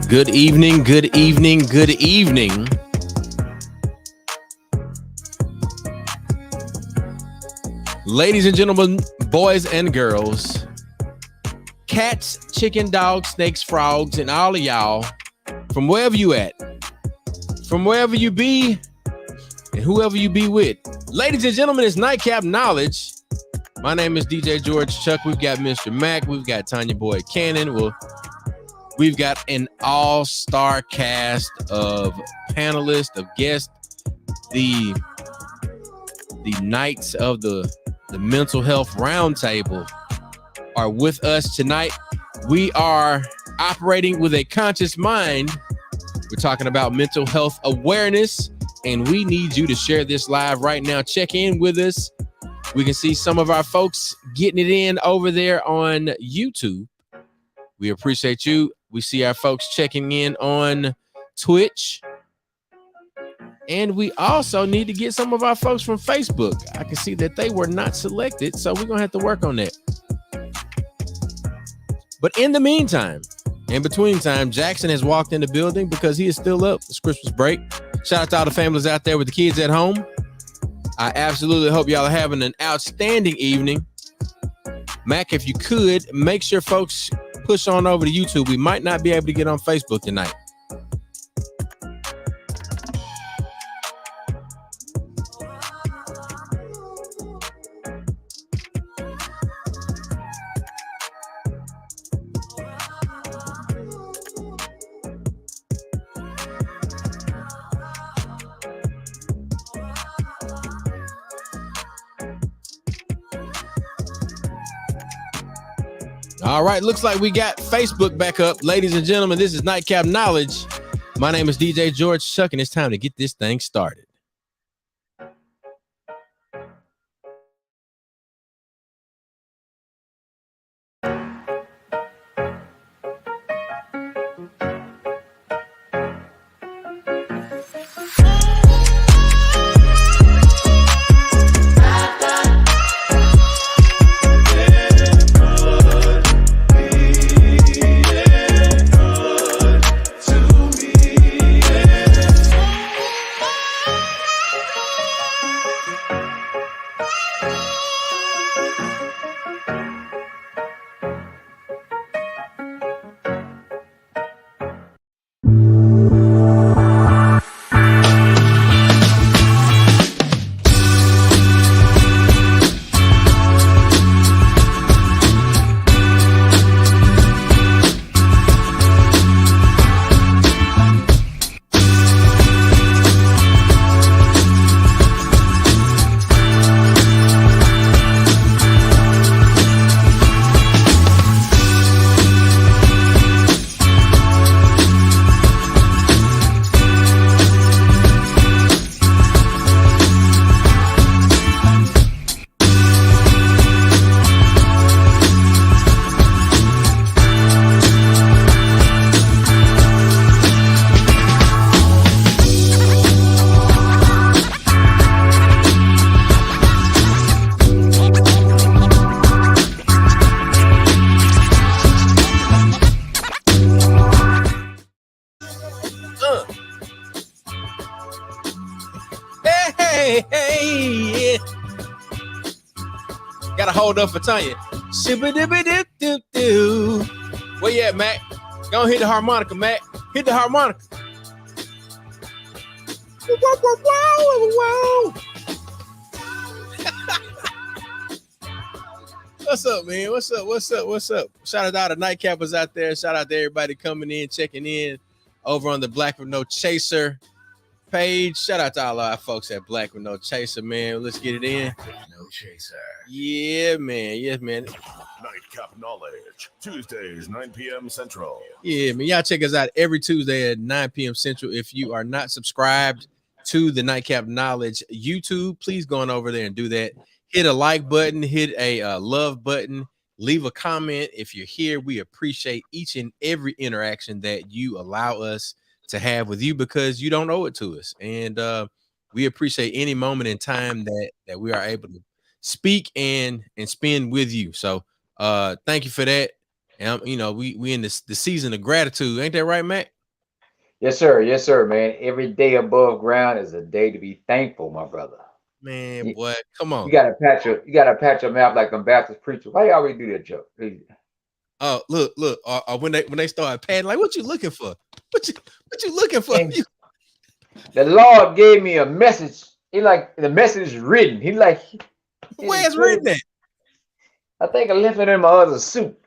Good evening, good evening, good evening. Ladies and gentlemen, boys and girls, cats, chicken, dogs, snakes, frogs, and all of y'all, from wherever you at, from wherever you be, and whoever you be with. Ladies and gentlemen, it's Nightcap Knowledge. My name is DJ George Chuck. We've got Mr. Mac. We've got Tanya Boyd Cannon. We've got an all-star cast of panelists, of guests, the Knights of the Mental Health Roundtable are with us tonight. We are operating with a conscious mind. We're talking about mental health awareness, and we need you to share this live right now. Check in with us. We can see some of our folks getting it in over there on YouTube. We appreciate you. We see our folks checking in on Twitch. And we also need to get some of our folks from Facebook. I can see that they were not selected, so we're going to have to work on that. But in the meantime, in between time, Jackson has walked in the building because he is still up. It's Christmas break. Shout out to all the families out there with the kids at home. I absolutely hope y'all are having an outstanding evening. Mac, if you could, make sure folks push on over to YouTube. We might not be able to get on Facebook tonight. All right, looks like we got Facebook back up. Ladies and gentlemen, this is Nightcap Knowledge. My name is DJ George Chuck, and it's time to get this thing started. Hey. Gotta hold up for Tanya. Where you at, Mac? Go hit the harmonica, Mac. Hit the harmonica. What's up, man? What's up? Shout out to all the nightcappers out there. Shout out to everybody coming in, checking in over on the Black with No Chaser page. Shout out to all our folks at Black with No Chaser, man. Let's get it in. No Chaser. Yeah, man. Yes, man. Nightcap Knowledge, Tuesdays, 9 p.m. Central. Yeah, man. Y'all check us out every Tuesday at 9 p.m. Central. If you are not subscribed to the Nightcap Knowledge YouTube, please go on over there and do that. Hit a like button, hit a love button, leave a comment. If you're here, we appreciate each and every interaction that you allow us to have with you because you don't owe it to us. And we appreciate any moment in time that we are able to speak and spend with you. So Thank you for that. And we in the season of gratitude, ain't that right, Mac? Yes, sir. Yes, sir, man. Every day above ground is a day to be thankful, my brother. Man, You, boy, come you on. gotta pat your mouth like them Baptist preachers. Why you always do that joke? Oh, look, when they start patting, like, what you looking for? What you looking for? And the Lord gave me a message. He like the message is written. He like he Where's put it. written at? I think I left it in my other suit.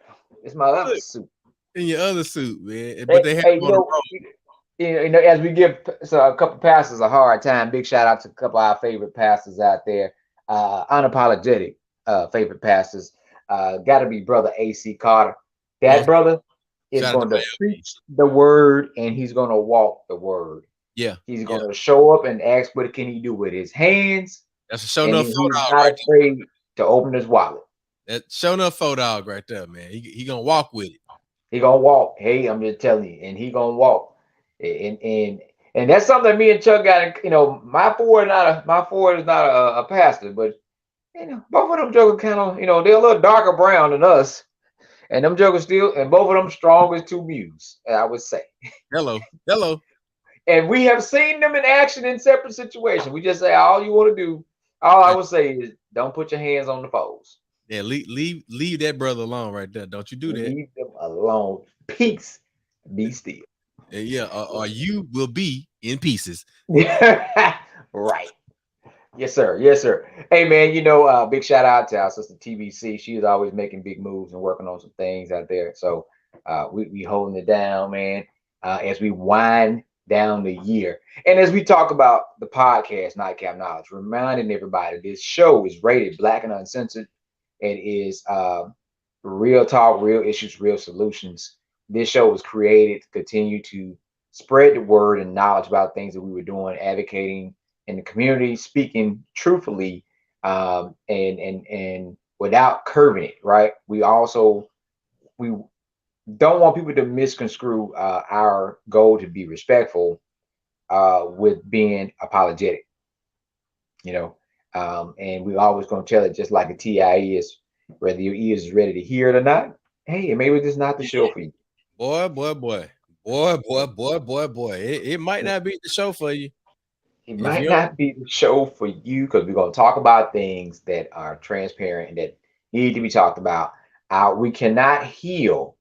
It's my other Look, suit. in your other suit, man. But Hey, they have hey, them on the road. as we give a couple pastors a hard time, big shout out to a couple of our favorite pastors out there, unapologetic favorite pastors. Got to be brother AC Carter. That Most brother is shout out to going my to LP. preach the word and he's going to walk the word. Yeah, He's yeah. going to show up and ask what can he do with his hands, That's a show and enough he's photo dog not right afraid to open his wallet. there. That show enough photo dog right there, man. He gonna walk with it. He gonna walk. Hey, I'm just telling you, and he gonna walk. And that's something that me and Chuck got. My Ford is not a pastor, but both of them jokers kind of they're a little darker brown than us, and them jokers still, and both of them strong as two mules, I would say. Hello. And we have seen them in action in separate situations. We just say all you want to do. All I Right. would say is don't put your hands on the foes. Yeah, leave that brother alone right there. Don't you do that. Leave them alone. Peace. Be still. And yeah, or you will be in pieces. Right. Yes, sir. Yes, sir. Hey, man, big shout out to our sister TBC. She is always making big moves and working on some things out there. So we holding it down, man, as we wind down the year. And as we talk about the podcast, Nightcap Knowledge, reminding everybody this show is rated Black and Uncensored. It is real talk, real issues, real solutions. This show was created to continue to spread the word and knowledge about things that we were doing, advocating in the community, speaking truthfully, and without curving it. Right? We don't want people to misconstrue our goal to be respectful with being apologetic. You know, and we always going to tell it just like a TIE is, whether your ears is ready to hear it or not. Hey, maybe this is not the show for you. Boy. It might not be the show for you. It If might you don't, not be the show for you because we're going to talk about things that are transparent and that need to be talked about. We cannot heal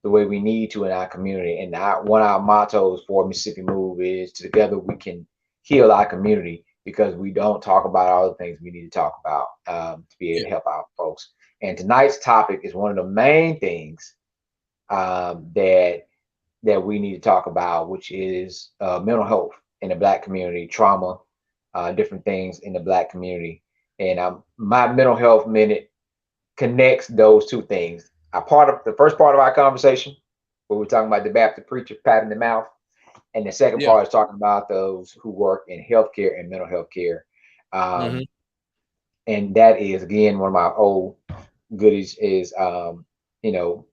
the way we need to in our community. And one of our mottos for Mississippi Move is together we can heal our community because we don't talk about all the things we need to talk about to be able yeah, to help our folks. And tonight's topic is one of the main things that we need to talk about, which is mental health in the Black community, trauma, different things in the Black community. And my mental health minute connects those two things. Part of the first part of our conversation, where we're talking about the Baptist preacher patting the mouth, and the second yeah. part is talking about those who work in healthcare and mental health care. Mm-hmm. And that is again one of my old goodies is you know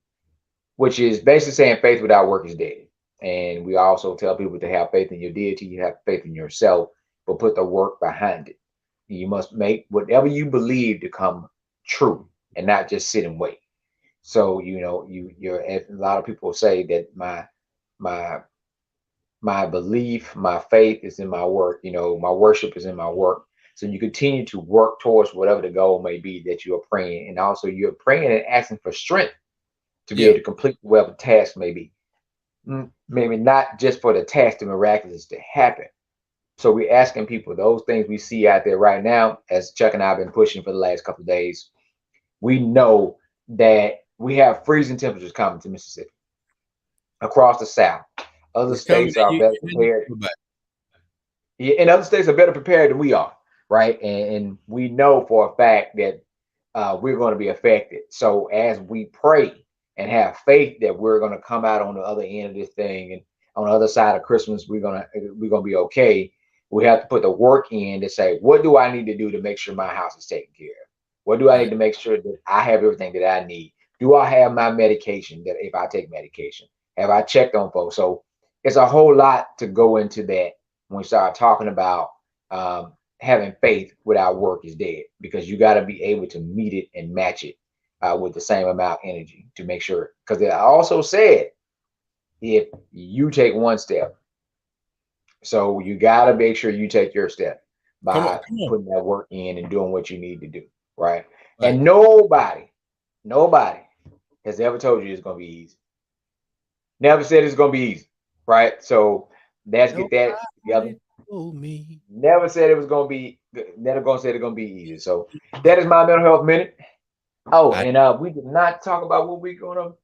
which is basically saying faith without work is dead. And we also tell people to have faith in your deity, you have faith in yourself, but put the work behind it. You must make whatever you believe to come true and not just sit and wait. So, you're a lot of people say that my my belief, my faith is in my work, my worship is in my work. So you continue to work towards whatever the goal may be that you are praying. And also you're praying and asking for strength to be Yeah, able to complete whatever task may be. Maybe not just for the task to miraculous to happen. So we're asking people those things we see out there right now, as Chuck and I have been pushing for the last couple of days. We know that we have freezing temperatures coming to Mississippi across the South. Other it's coming states to are you. better prepared. Yeah, and other states are better prepared than we are, right? And we know for a fact that we're going to be affected. So as we pray and have faith that we're going to come out on the other end of this thing, and on the other side of Christmas, we're gonna be okay. We have to put the work in to say, what do I need to do to make sure my house is taken care of? What do I need Right. to make sure that I have everything that I need? Do I have my medication? That if I take medication, have I checked on folks? So it's a whole lot to go into that when we start talking about having faith without work is dead, because you got to be able to meet it and match it with the same amount of energy to make sure. Because I also said, if you take one step, so you got to make sure you take your step Come on, by come on. putting that work in and doing what you need to do, right? Right. And nobody has ever told you it's going to be easy. Never said it's going to be easy, right? So let's get that together. Me. Never said it was going to be. Never going to say it's going to be easy. So that is my mental health minute. Oh, and we did not talk about what we're going to.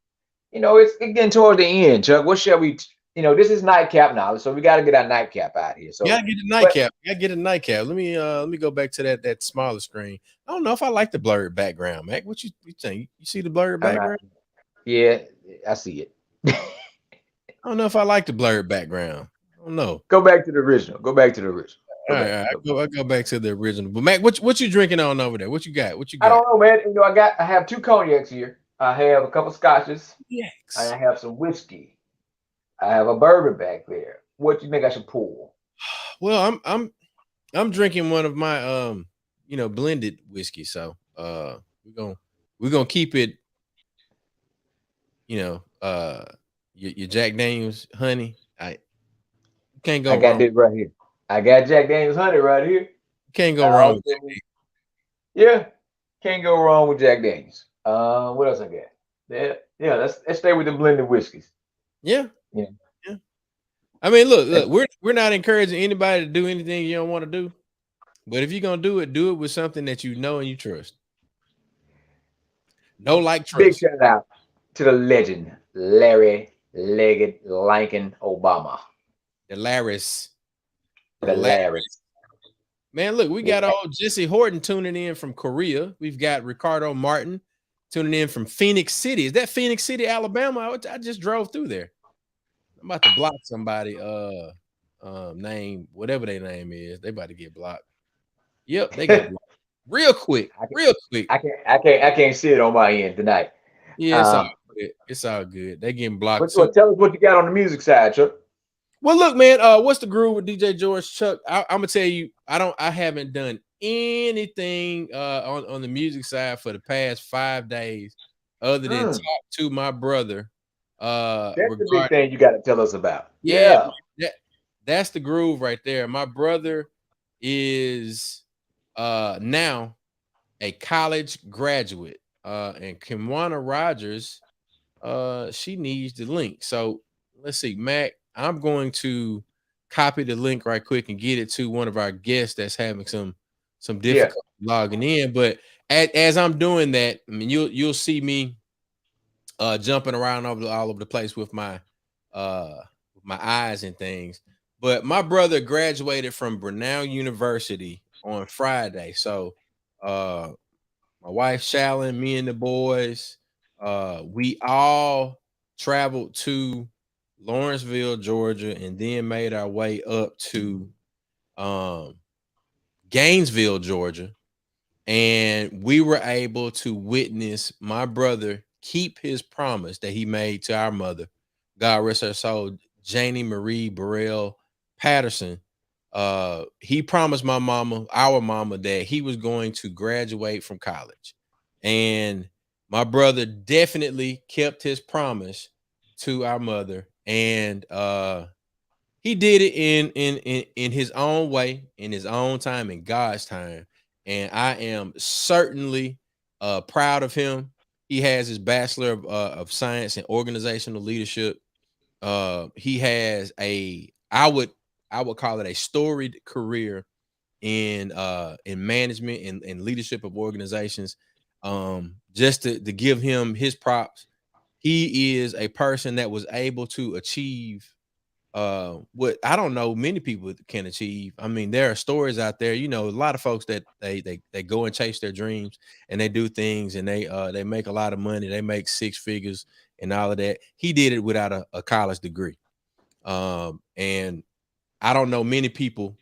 It's getting towards the end, Chuck. What shall we? This is nightcap knowledge, so we got to get our nightcap out here. So gotta get a nightcap. Gotta get a nightcap. Let me go back to that smaller screen. I don't know if I like the blurred background, Mac. What you think? You see the blurred background? Yeah, I see it. I don't know if I like the blurred background. I don't know. Go back to the original. All right, I go back to the original. But Mac, what you drinking on over there? What you got? I don't know, man. I have 2 cognacs here. I have a couple scotches. Yes. I have some whiskey. I have a bourbon back there. What do you think I should pour? Well, I'm drinking one of my blended whiskey. So we're gonna keep it. Your Jack Daniels honey. I can't go I got wrong. this right here. I got Jack Daniels honey right here. Can't go wrong with that. Yeah, can't go wrong with Jack Daniels. What else I got? Yeah. Let's stay with the blended whiskeys. Yeah. Yeah. I mean, look, we're not encouraging anybody to do anything you don't want to do. But if you're gonna do it with something that you know and you trust. No, like trust. Big shout out to the legend, Larry Legged Lincoln Obama. The Larrys. The Larry. Man, look, we got old Jesse Horton tuning in from Korea. We've got Ricardo Martin tuning in from Phoenix City. Is that Phoenix City, Alabama? I just drove through there. I'm about to block somebody name, whatever their name is. They about to get blocked. Yep, they got blocked. Real quick. I can't see it on my end tonight. Yeah, it's all good. It's all good. They getting blocked. Tell us what you got on the music side, Chuck. Well, look, man, what's the groove with DJ George? Chuck, I'm gonna tell you, I haven't done anything on the music side for the past 5 days other than talk to my brother. That's the big thing you got to tell us about. Yeah. That's the groove right there. My brother is now a college graduate, and Kimwana Rogers, she needs the link. So let's see, Mac, I'm going to copy the link right quick and get it to one of our guests that's having some difficulty logging in. But as I'm doing that, I mean, you'll see me jumping around all over the place with my eyes and things. But my brother graduated from Brown University on Friday. So my wife Shallon, me and the boys, we all traveled to Lawrenceville, Georgia, and then made our way up to Gainesville, Georgia. And we were able to witness my brother keep his promise that he made to our mother, God rest her soul, Janie Marie Burrell Patterson. He promised our mama, that he was going to graduate from college. And my brother definitely kept his promise to our mother. And he did it in his own way, in his own time, in God's time. And I am certainly proud of him. He has his Bachelor of Science in Organizational Leadership. He has I would call it a storied career in management and leadership of organizations. Just to give him his props, he is a person that was able to achieve what I don't know many people can achieve. I mean, there are stories out there, a lot of folks that they go and chase their dreams and they do things and they make a lot of money, they make 6 figures and all of that. He did it without a college degree. And I don't know many people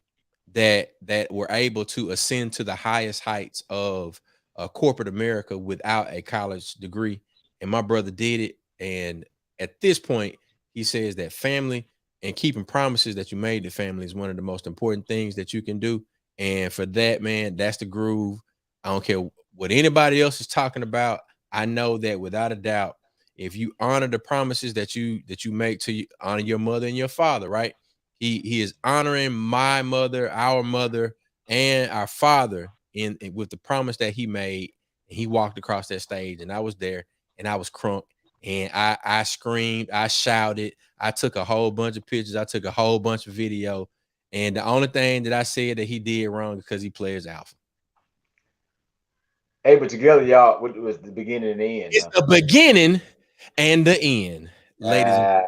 that were able to ascend to the highest heights of corporate America without a college degree. And my brother did it. And at this point, he says that family and keeping promises that you made to family is one of the most important things that you can do. And for that, man, that's the groove. I don't care what anybody else is talking about. I know that without a doubt, if you honor the promises that you make to honor your mother and your father, right? He is honoring my mother, our mother, and our father in with the promise that he made. He walked across that stage, and I was there, and I was crunk, and I screamed, I shouted, I took a whole bunch of pictures, I took a whole bunch of video, and the only thing that I said that he did wrong because he plays alpha. Hey, but together, y'all, what was the beginning and the end? It's the beginning and the end, ladies.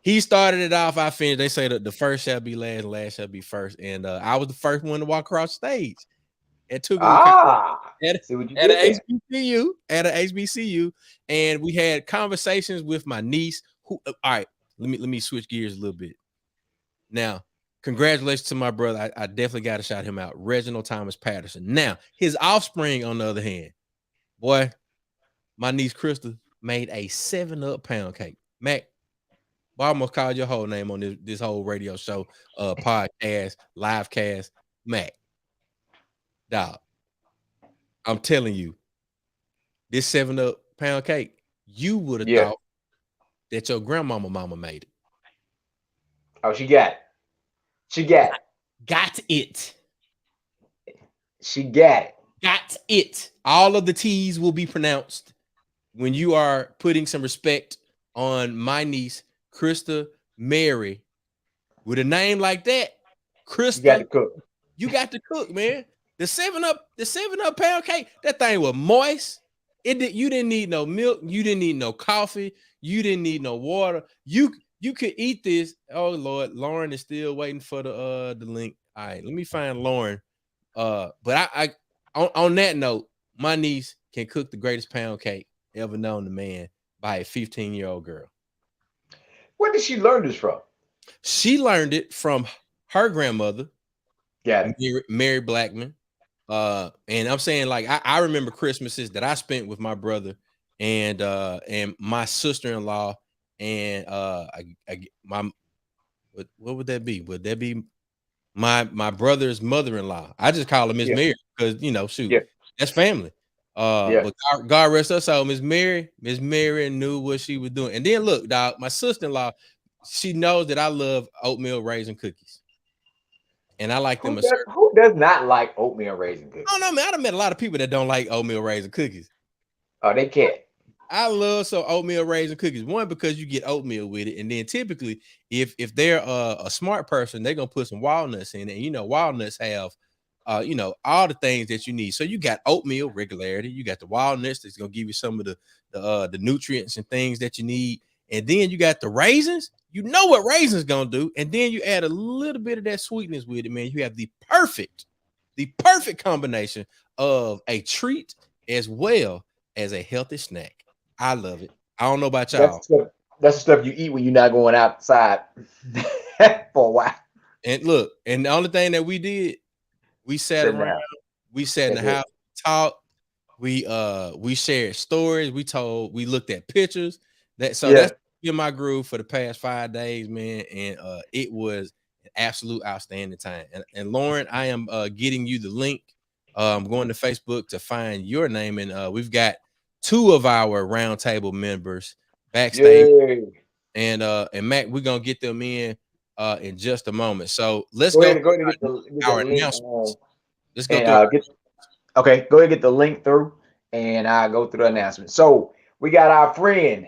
He started it off. I finished. They say that the first shall be last, and last shall be first. And I was the first one to walk across stage at See what you at did an HBCU, at an HBCU, and we had conversations with my niece. Who? All right, let me switch gears a little bit. Now, congratulations to my brother. I definitely got to shout him out, Reginald Thomas Patterson. Now, his offspring, on the other hand, boy, my niece Krista made a 7-up pound cake. Mac, I almost called your whole name on this whole radio show, podcast, live cast. Mac, dog, I'm telling you, this 7-up pound cake, you would have thought that your grandmama mama made it. Oh, she got it. She got it. Got it. She got it. Got it. All of the T's will be pronounced when you are putting some respect on my niece, Krista Mary. With a name like that, Krista, you got to cook. You got to cook, man. The 7-up pound cake, that thing was moist. You didn't need no milk, you didn't need no coffee, you didn't need no water. You could eat this. Oh Lord, Lauren is still waiting for the link. All right, let me find Lauren. But I on that note, my niece can cook the greatest pound cake ever known to man by a 15-year-old girl. Where did she learn this from? She learned it from her grandmother, Mary Blackman. And I'm saying, like, I remember Christmases that I spent with my brother and my sister-in-law and what would that be? Would that be my brother's mother-in-law? I just call her Miss Mary because that's family. But God rest her soul, Miss Mary knew what she was doing. And then look, dog, my sister-in-law, she knows that I love oatmeal raisin cookies. And I like them. Who does not like oatmeal raisin cookies? Oh no, man! I done met a lot of people that don't like oatmeal raisin cookies. Oh, they can't. I love some oatmeal raisin cookies. One, because you get oatmeal with it, and then typically, if they're a smart person, they're gonna put some walnuts in it. And you know, walnuts have, all the things that you need. So you got oatmeal regularity. You got the walnuts that's gonna give you some of the nutrients and things that you need. And then you got the raisins. You know what raisins gonna do, and then you add a little bit of that sweetness with it, man. You have the perfect combination of a treat as well as a healthy snack. I love it. I don't know about y'all. That's the stuff you eat when you're not going outside for a while. And look, and the only thing that we did, we sat around, we sat in the house, talked, we shared stories, we looked at pictures. That's in my groove for the past 5 days, man, and it was an absolute outstanding time. And Lauren, I am getting you the link. I'm going to Facebook to find your name, and we've got 2 of our roundtable members backstage. Yay. And Mac, we're gonna get them in just a moment. So let's go ahead and get our announcements. Let's go through. Go ahead and get the link through, and I'll go through the announcement. So we got our friend,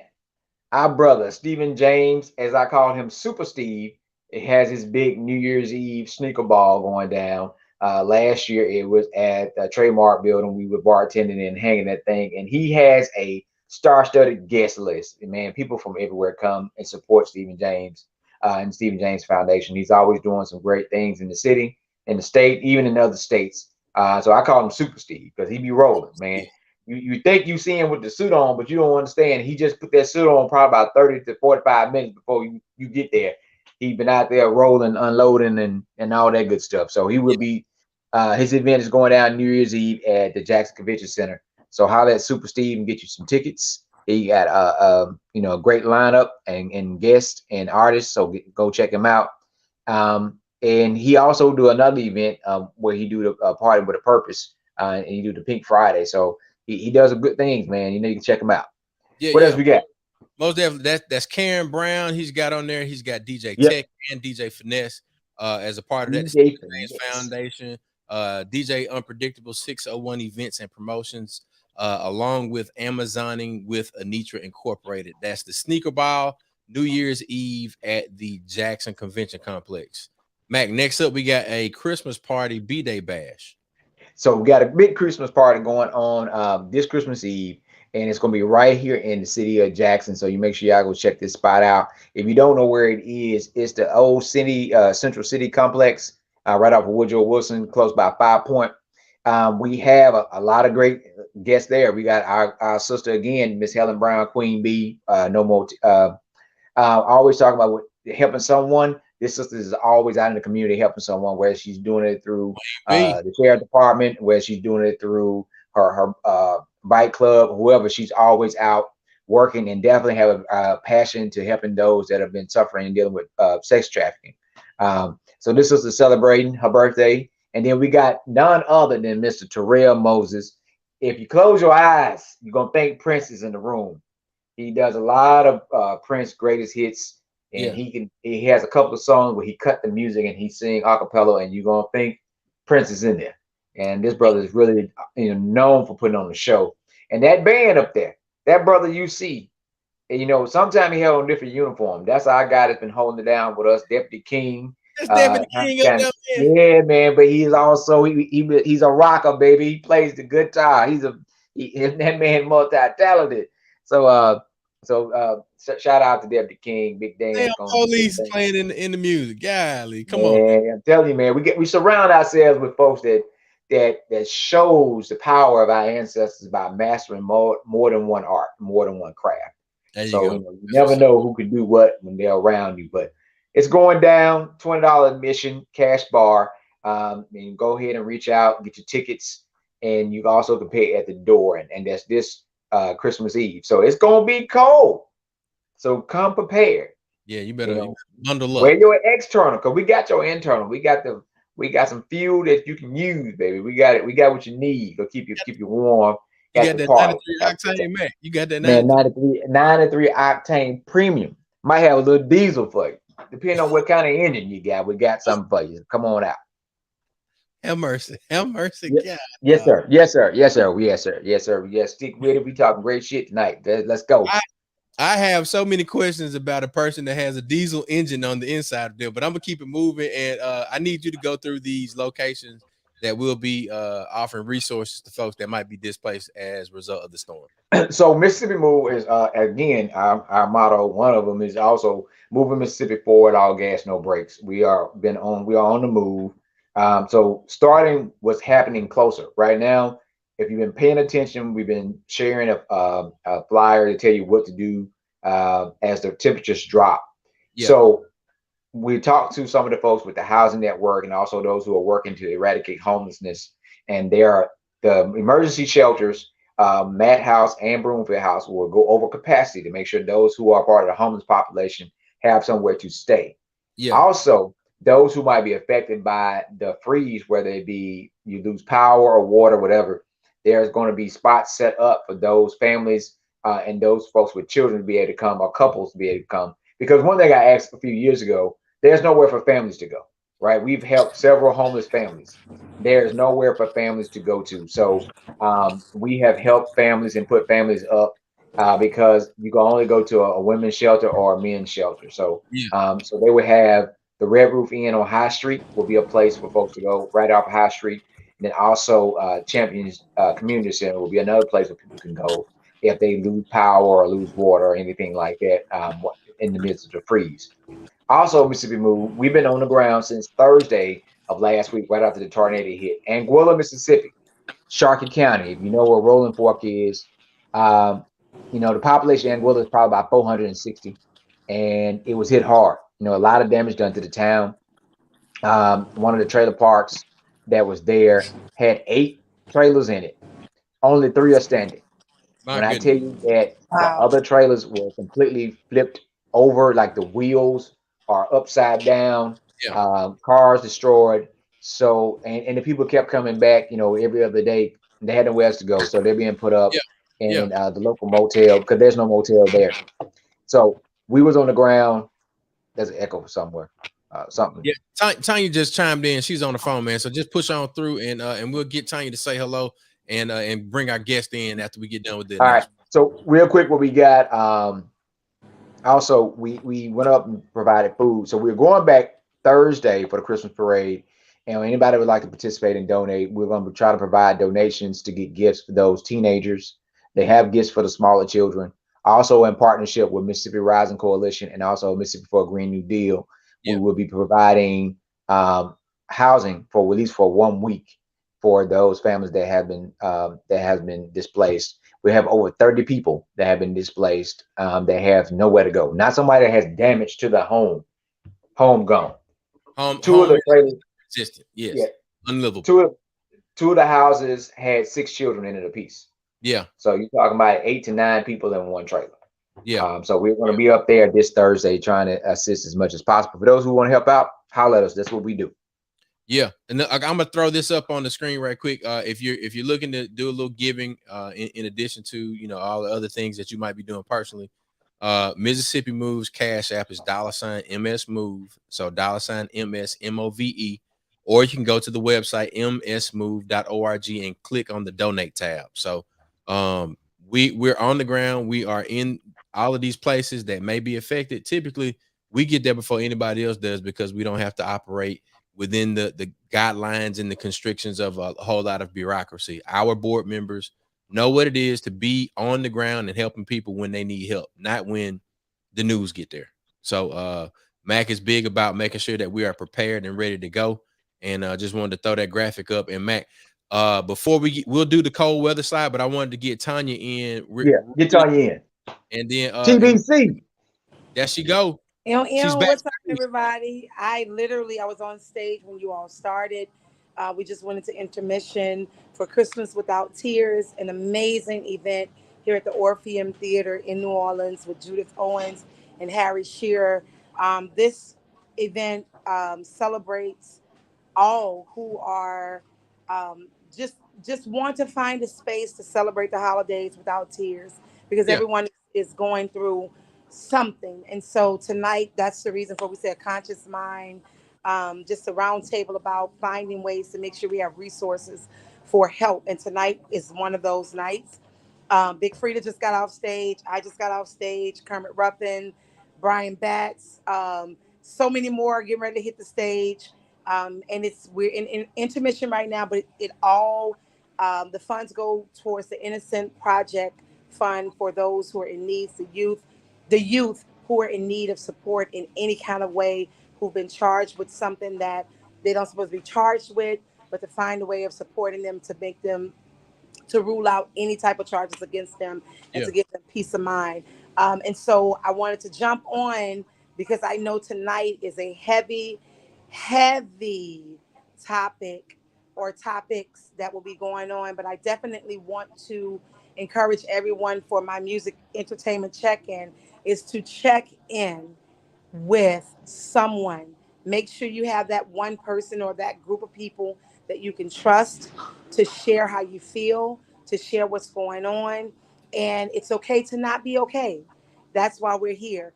our brother, Stephen James, as I call him, Super Steve. It has his big New Year's Eve sneaker ball going down. Last year, it was at the Trademark Building. We were bartending and hanging that thing. And he has a star-studded guest list. And, man, people from everywhere come and support Stephen James and Stephen James Foundation. He's always doing some great things in the city, in the state, even in other states. So I call him Super Steve because he be rolling, man. You think you see him with the suit on, but you don't understand. He just put that suit on probably about 30 to 45 minutes before you get there. He's been out there rolling, unloading, and all that good stuff. So he will be, his event is going down New Year's Eve at the Jackson Convention Center. So holler at Super Steve and get you some tickets. He got a great lineup and guests and artists. So go check him out. And he also do another event where he do the party with a purpose, and he do the Pink Friday. So he does some good things, man. You can check him out. Yeah, What else yeah. we got? Most definitely. That's Karen Brown. He's got on there. He's got DJ Yep. Tech and DJ Finesse as a part of that DJ Stephen James Finesse. Foundation. DJ Unpredictable 601 Events and Promotions, along with Amazoning with Anitra Incorporated. That's the Sneaker Ball, New Year's Eve at the Jackson Convention Complex. Mac, next up, we got a Christmas party B-Day bash. So we got a big Christmas party going on this Christmas Eve, and it's going to be right here in the city of Jackson. So you make sure y'all go check this spot out. If you don't know where it is, it's the old city Central City Complex, right off of Woodrow Wilson, close by 5 Point. We have a lot of great guests there. We got our sister again, Miss Helen Brown, Queen Bee. No more. Always talking about helping someone. This sister is always out in the community helping someone, where she's doing it through the sheriff department, where she's doing it through her bike club, whoever. She's always out working, and definitely have a passion to helping those that have been suffering and dealing with sex trafficking. So this is celebrating her birthday. And then we got none other than Mr. Terrell Moses. If you close your eyes, you're going to think Prince is in the room. He does a lot of Prince greatest hits. And he has a couple of songs where he cut the music and he sing a cappella, and you're gonna think Prince is in there. And this brother is really known for putting on the show. And that band up there, that brother you see, sometimes he had on different uniform. That's our guy that's been holding it down with us, Deputy King. That's Deputy King up there, man. Yeah, man. But he's also he's a rocker, baby. He plays the guitar. That man multi-talented. So shout out to Deputy King, Big Dan. Damn, Police playing in the music. Golly, come on, man. I'm telling you, man, we surround ourselves with folks that shows the power of our ancestors by mastering more than one art, more than one craft. There you So go. you never know who can do what when they're around you. But it's going down, $20 admission, cash bar. And go ahead and reach out, get your tickets, and you also can pay at the door. And that's this Christmas Eve. So it's gonna be cold. So come prepared. Yeah, you better bundle up. Wear your external, because we got your internal. We got some fuel that you can use, baby. We got it. We got what you need. Go keep you warm. You got that 93 octane, man. You got that 93 octane premium. Might have a little diesel for you, depending on what kind of engine you got. We got something for you. Come on out. Have mercy. Have mercy. Yeah. Yes, sir. Yes, sir. Yes, sir. Yes, sir. Yes, sir. Yes, stick with it. We talking great shit tonight. Let's go. I have so many questions about a person that has a diesel engine on the inside of there, but I'm gonna keep it moving. And I need you to go through these locations that will be offering resources to folks that might be displaced as a result of the storm. So Mississippi Move is again our motto. One of them is also moving Mississippi forward, all gas, no brakes. We are on the move. So starting what's happening closer right now. If you've been paying attention, we've been sharing a flyer to tell you what to do as the temperatures drop. Yeah. So we talked to some of the folks with the housing network and also those who are working to eradicate homelessness. And there are the emergency shelters, Matt House and Broomfield House will go over capacity to make sure those who are part of the homeless population have somewhere to stay. Yeah. Also, those who might be affected by the freeze, whether it be you lose power or water, whatever, there's going to be spots set up for those families and those folks with children to be able to come, or couples to be able to come. Because one thing I asked a few years ago, there's nowhere for families to go, right? We've helped several homeless families. There's nowhere for families to go to. So we have helped families and put families up because you can only go to a women's shelter or a men's shelter. So, so they would have the Red Roof Inn on High Street will be a place for folks to go right off of High Street. And then also Champions Community Center will be another place where people can go if they lose power or lose water or anything like that in the midst of the freeze. Also, Mississippi Move, we've been on the ground since Thursday of last week, right after the tornado hit. Anguilla, Mississippi, Sharkey County, if you know where Rolling Fork is, the population of Anguilla is probably about 460, and it was hit hard. A lot of damage done to the town. One of the trailer parks that was there had 8 trailers in it. Only 3 are standing. When I tell you that the other trailers were completely flipped over, like the wheels are upside down, cars destroyed. So, and the people kept coming back, every other day They had nowhere else to go, so they're being put Yeah. up Yeah. in the local motel because there's no motel there. So we was on the ground. There's an echo somewhere, something. Yeah. Tanya just chimed in. She's on the phone, man. So just push on through and we'll get Tanya to say hello and bring our guest in after we get done with the All right. announcement. So real quick, what we got? Also, we went up and provided food. So we're going back Thursday for the Christmas parade. And anybody would like to participate and donate, we're going to try to provide donations to get gifts for those teenagers. They have gifts for the smaller children. Also, in partnership with Mississippi Rising Coalition and also Mississippi for a Green New Deal, we Yeah. will be providing housing for at least for 1 week for those families that has been displaced. We have over 30 people that have been displaced, that have nowhere to go. Not somebody that has damage to the home gone. Two of Home the trailers, resistant. yeah, Yes. Unlivable. two of the houses had 6 children in it apiece. Yeah. So you're talking about 8 to 9 people in one trailer. Yeah. So we're going to be up there this Thursday trying to assist as much as possible. For those who want to help out, holler at us. That's what we do. Yeah, and I'm gonna throw this up on the screen right quick. If you're looking to do a little giving, in addition to all the other things that you might be doing personally, Mississippi Moves Cash App is $MS Move, so $MSMOVE, or you can go to the website msmove.org and click on the donate tab. So we're on the ground. We are in all of these places that may be affected. Typically, we get there before anybody else does because we don't have to operate within the guidelines and the constrictions of a whole lot of bureaucracy. Our board members know what it is to be on the ground and helping people when they need help, not when the news get there. So Mac is big about making sure that we are prepared and ready to go. And just wanted to throw that graphic up. And Mac, before we'll do the cold weather slide, but I wanted to get Tanya in Yeah, get Tanya in. and then and TBC. there she go. She's back. What's up, everybody? I was on stage when you all started. We just went into intermission for Christmas Without Tears, an amazing event here at the Orpheum Theater in New Orleans with Judith Owens and Harry Shearer. This event celebrates all who are um, just just want to find a space to celebrate the holidays without tears because Yeah. everyone is going through something. And so tonight, that's the reason for we say a conscious mind, just a round table about finding ways to make sure we have resources for help. And tonight is one of those nights. Big Frida just got off stage. I just got off stage. Kermit Ruffin, Brian Batts, so many more getting ready to hit the stage. And we're in intermission right now, but it all the funds go towards the Innocent Project Fund for those who are in need, the youth who are in need of support in any kind of way, who've been charged with something that they don't supposed to be charged with, but to find a way of supporting them to make them to rule out any type of charges against them and Yeah. to give them peace of mind. And so I wanted to jump on because I know tonight is a heavy, heavy topic or topics that will be going on. But I definitely want to encourage everyone for my music entertainment check in is to check in with someone. Make sure you have that one person or that group of people that you can trust to share how you feel, to share what's going on. And it's okay to not be okay. That's why we're here.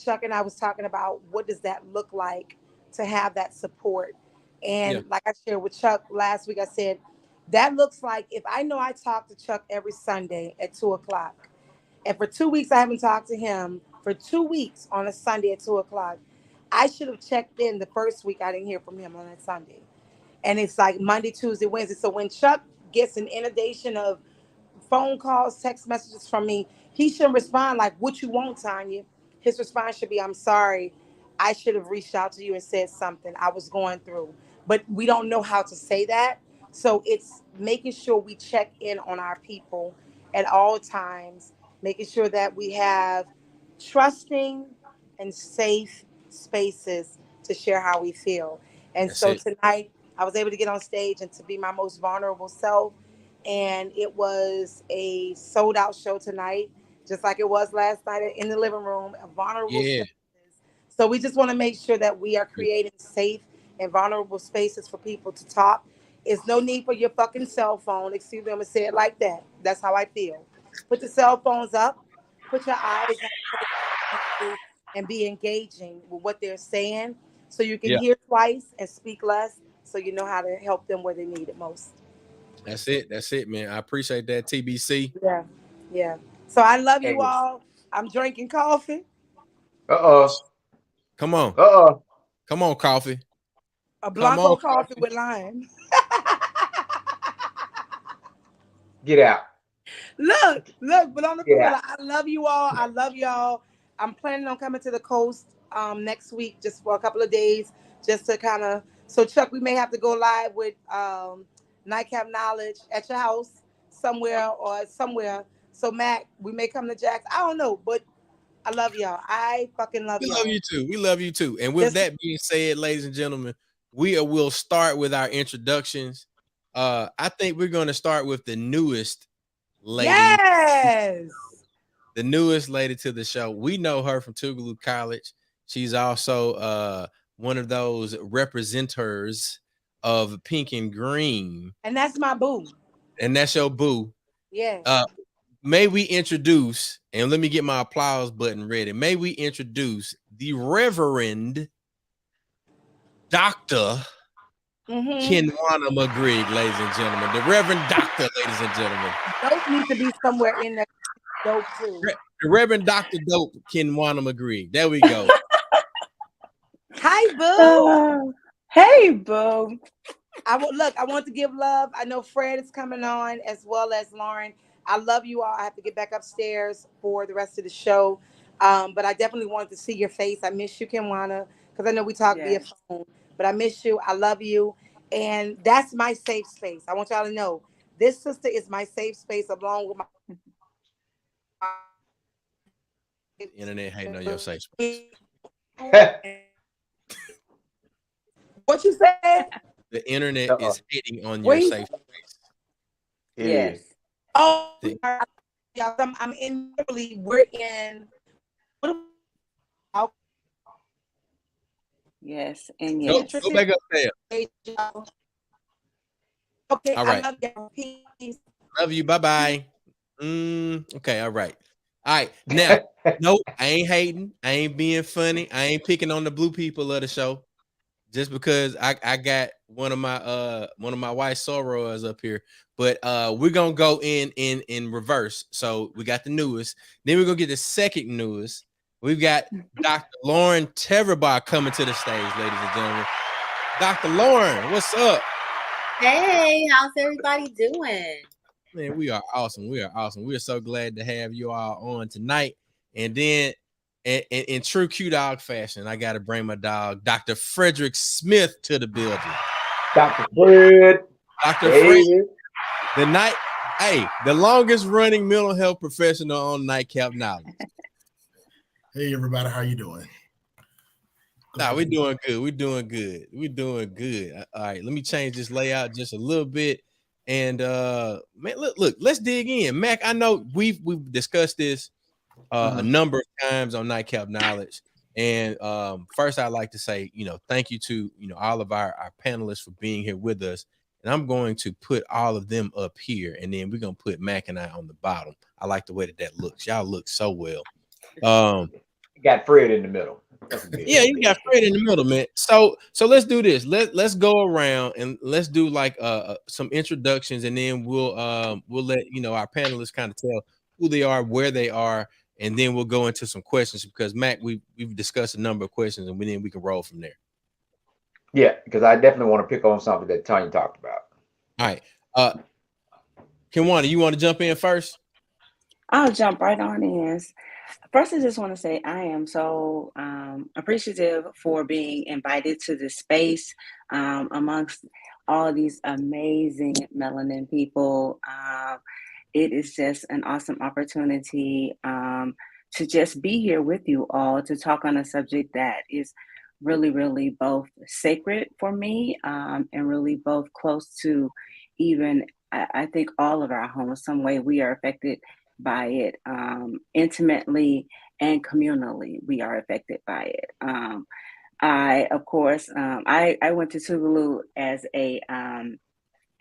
Chuck and I was talking about what does that look like to have that support. Yeah. And like I shared with Chuck last week, I said, that looks like if I know I talk to Chuck every Sunday at 2 o'clock, and for 2 weeks, I haven't talked to him for 2 weeks on a Sunday at 2 o'clock. I should have checked in the first week I didn't hear from him on that Sunday. And it's like Monday, Tuesday, Wednesday. So when Chuck gets an inundation of phone calls, text messages from me, he shouldn't respond like, "What you want, Tanya?" His response should be, "I'm sorry. I should have reached out to you and said something. I was going through." But we don't know how to say that. So it's making sure we check in on our people at all times, making sure that we have trusting and safe spaces to share how we feel. And That's so it. tonight, I was able to get on stage and to be my most vulnerable self, and it was a sold out show tonight, just like it was last night in the living room, a vulnerable Yeah. spaces. So we just want to make sure that we are creating safe and vulnerable spaces for people to talk It's no need for your fucking cell phone. Excuse me, I'm gonna say it like that. That's how I feel. Put the cell phones up. Put your eyes on the person next to you and be engaging with what they're saying, so you can Yeah, hear twice and speak less, so you know how to help them where they need it most. that's it. That's it, man. I appreciate that, TBC. Yeah, yeah. So I love Hey, you all. I'm drinking coffee, uh-oh, Come on. uh-oh, Come on, coffee. a Come on, blanco coffee coffee. with lime. get out, Look, but on the get real, out. I love you all. I love y'all. I'm planning on coming to the coast next week just for a couple of days, just to kind of. So Chuck, we may have to go live with Nightcap Knowledge at your house somewhere or somewhere. So Mac, we may come to Jack's. I don't know, but I love y'all. I fucking love We love y'all. you too. We love you too. And with Just that being said, ladies and gentlemen, will start with our introductions. I think we're going to start with the newest lady, yes. the newest lady to the show. We know her from Tougaloo College. She's also one of those representers of Pink and Green, And that's my boo. and that's your boo. Yes. Uh, may we introduce, and let me get my applause button ready. May we introduce the Reverend Dr. Mm-hmm. Kenwana McGrigg, ladies and gentlemen. The Reverend Doctor, ladies and gentlemen. Those need to be somewhere in there. Dope too. The Reverend Dr. Dope Kenwana McGrigg. There we go. Hi, boo. Hey, boo. I want to give love. I know Fred is coming on as well as Lauren. I love you all. I have to get back upstairs for the rest of the show. But I definitely wanted to see your face. I miss you, Kimwana, because I know we talk via Yes. phone. But I miss you. I love you. And that's my safe space. I want y'all to know this sister is my safe space along with my Internet hating on your safe space. what you said? The internet Uh-oh, is hating on your Where you safe space. it Yes. is. Oh, The- y'all, I'm in Italy. We're in. What are Yes. And Go, yes. go back up there. we, y'all? Okay, All I right. love y'all. Peace. Love you. Bye-bye. Okay, all right. All right. Now, nope, I ain't hating. I ain't being funny. I ain't picking on the blue people of the show. Just because I got one of my white sorors up here, but we're gonna go in reverse. So we got the newest, then we're gonna get the second newest. We've got Dr. Lauren Terrabar coming to the stage, ladies and gentlemen. Dr. Lauren, what's up? Hey, how's everybody doing? Man, we are awesome. We are awesome. We are so glad to have you all on tonight. And then in true Q Dog fashion, I got to bring my dog, Dr. Frederick Smith, to the building. Dr. Fred, Dr. Fred, David. the longest running mental health professional on Nightcap Knowledge. Hey everybody, how you doing? Nah, we're doing good. We're doing good. We're doing good. All right, let me change this layout just a little bit. And man, look, let's dig in. Mac, I know we've discussed this a number of times on Nightcap Knowledge. And first I'd like to say, thank you to all of our panelists for being here with us. And I'm going to put all of them up here, and then we're gonna put Mac and I on the bottom. I like the way that looks. Y'all look so well. Got Fred in the middle. Yeah, you got Fred in the middle, man. So let's do this. Let's go around and let's do like some introductions, and then we'll let our panelists kind of tell who they are, where they are, and then we'll go into some questions because Mac, we've discussed a number of questions, and then we can roll from there. Yeah, because I definitely want to pick on something that Tanya talked about. All right. Kimwana, you want to jump in first? I'll jump right on in. First, I just want to say I am so appreciative for being invited to this space amongst all these amazing melanin people. It is just an awesome opportunity to just be here with you all to talk on a subject that is really, really both sacred for me and really both close to even, I think, all of our homes. Some way we are affected by it intimately and communally. We are affected by it. I, of course, I went to Tougaloo as a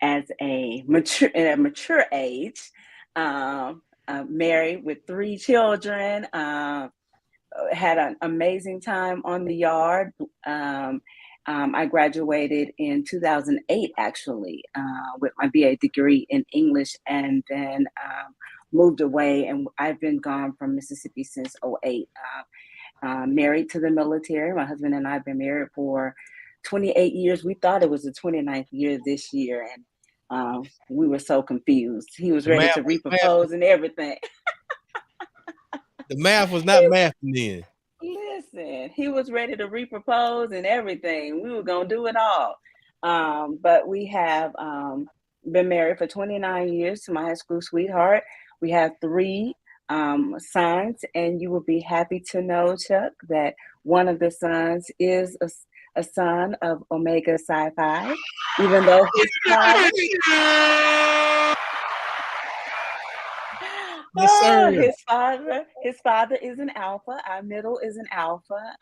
as a mature age, married with 3 children, had an amazing time on the yard. I graduated in 2008, actually, with my BA degree in English, and then moved away. And I've been gone from Mississippi since '08. Married to the military. My husband and I have been married for 28 years. We thought it was the 29th year this year, and we were so confused. He was ready to repropose and everything. The math was not math then. Listen, he was ready to repropose and everything. We were going to do it all. But we have been married for 29 years to my high school sweetheart. We have 3 sons, and you will be happy to know, Chuck, that one of the sons is a son of Omega Psi Phi, even though his father... Yes, sir. His father is an alpha. Our middle is an alpha.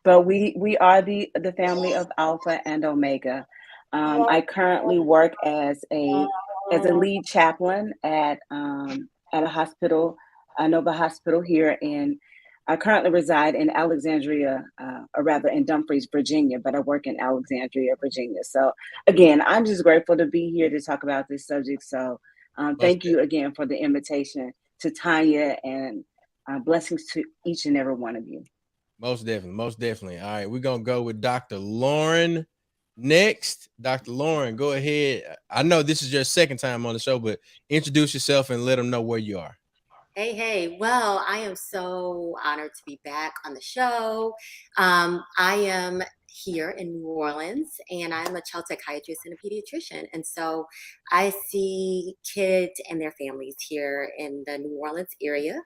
But we are the family of Alpha and Omega. I currently work as a lead chaplain at a hospital, Nova Hospital here I currently reside in Alexandria, or rather in Dumfries, Virginia, but I work in Alexandria, Virginia. So again, I'm just grateful to be here to talk about this subject. So thank you again for the invitation to Tanya, and blessings to each and every one of you. Most definitely. All right, we're going to go with Dr. Lauren next. Dr. Lauren, go ahead. I know this is your second time on the show, but introduce yourself and let them know where you are. Hey. Well, I am so honored to be back on the show. I am here in New Orleans, and I'm a child psychiatrist and a pediatrician. And so I see kids and their families here in the New Orleans area.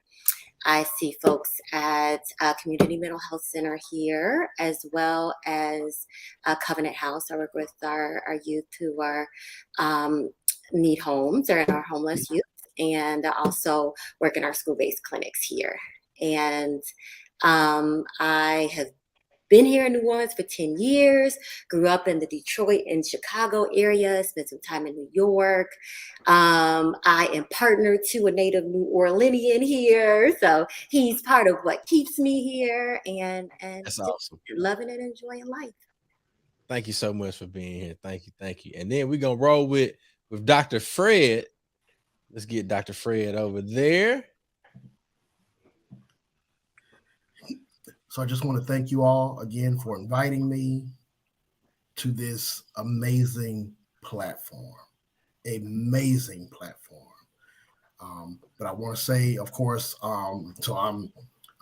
I see folks at a community mental health center here, as well as Covenant House. I work with our youth who are need homes, or our homeless youth, and I also work in our school-based clinics here. And I have been here in New Orleans for 10 years, grew up in the Detroit and Chicago area, spent some time in New York. I am partnered to a native New Orleanian here, so he's part of what keeps me here, and that's awesome. Loving and enjoying life. Thank you so much for being here. Thank you. And then we're going to roll with Dr. Fred. Let's get Dr. Fred over there. So I just want to thank you all again for inviting me to this amazing platform. But I want to say, of course, so I'm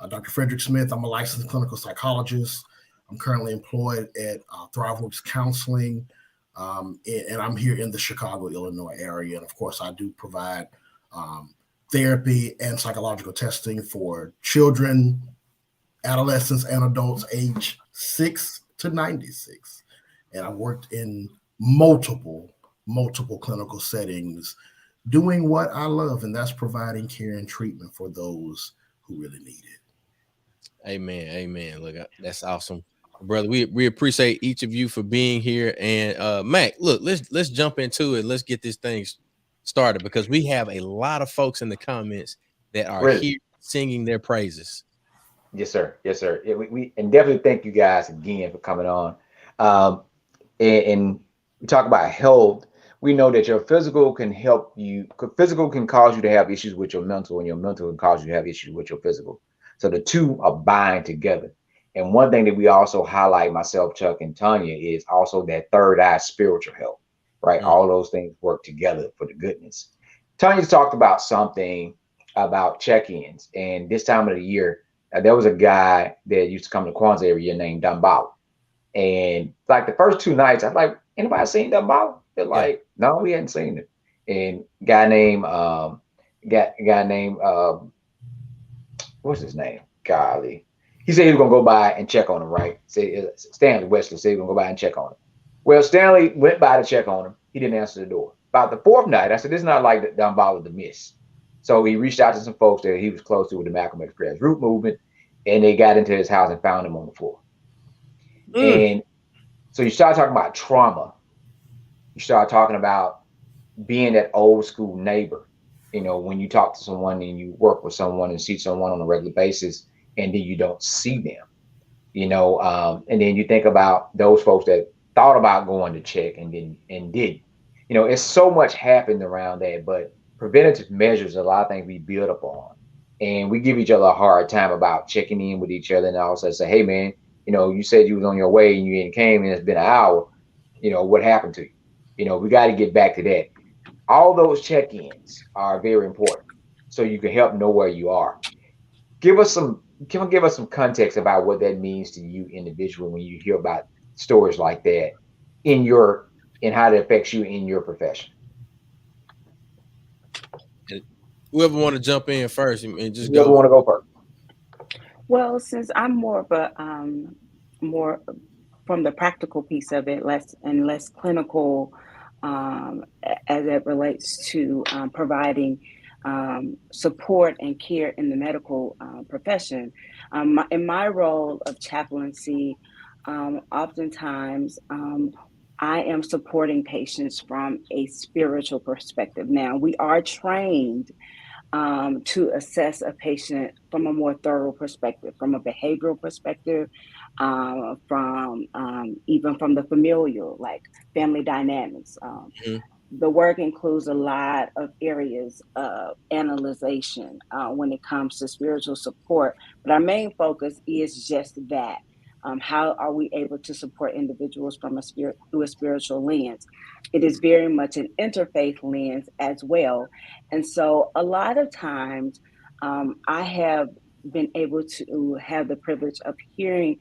Dr. Frederick Smith. I'm a licensed clinical psychologist. I'm currently employed at ThriveWorks Counseling, and I'm here in the Chicago, Illinois area. And of course, I do provide therapy and psychological testing for children, adolescents, and adults age 6 to 96. And I worked in multiple clinical settings doing what I love, and that's providing care and treatment for those who really need it. Amen. Look, that's awesome, brother. We appreciate each of you for being here. And Mac, look, let's jump into it. Let's get this thing started, because we have a lot of folks in the comments that are here singing their praises. Yes, sir. We and definitely thank you guys again for coming on. And we talk about health. We know that your physical can help you. Physical can cause you to have issues with your mental, and your mental can cause you to have issues with your physical. So the two are bind together. And one thing that we also highlight, myself, Chuck, and Tanya, is also that third eye, spiritual health, right? Mm-hmm. All those things work together for the goodness. Tanya's talked about something about check-ins, and this time of the year, there was a guy that used to come to Kwanzaa every year named Dumbala. And like the first 2 nights, I was like, anybody seen Dumbala? They're like, no, we hadn't seen it. And guy named what's his name? Golly. He said he was gonna go by and check on him, right? Stanley Wesley said he was gonna go by and check on him. Well, Stanley went by to check on him. He didn't answer the door. About the 4th night, I said, this is not like Dumbala to miss. So he reached out to some folks that he was close to with the Malcolm X grassroots movement, and they got into his house and found him on the floor. And so you start talking about trauma. You you start talking about being that old school neighbor. You know, when you talk to someone and you work with someone and see someone on a regular basis, and then you don't see them. You know, and then you think about those folks that thought about going to check and didn't. You know, it's so much happened around that, but preventative measures, a lot of things we build upon, and we give each other a hard time about checking in with each other, and also say, hey man, you know, you said you was on your way and you ain't came, and it's been an hour. You know, what happened to you? You know, we got to get back to that. All those check-ins are very important, so you can help know where you are. Give us some give us some context about what that means to you individually when you hear about stories like that in your and how it affects you in your profession. And whoever want to jump in first and just Whoever go. want to go first. Well, since I'm more of a more from the practical piece of it, less clinical, as it relates to providing support and care in the medical profession. In my role of chaplaincy, oftentimes I am supporting patients from a spiritual perspective. Now, we are trained to assess a patient from a more thorough perspective, from a behavioral perspective, from even from the familial, like family dynamics. Mhm. The work includes a lot of areas of analyzation when it comes to spiritual support, but our main focus is just that. How are we able to support individuals from a spirit through a spiritual lens? It is very much an interfaith lens as well, and so a lot of times I have been able to have the privilege of hearing,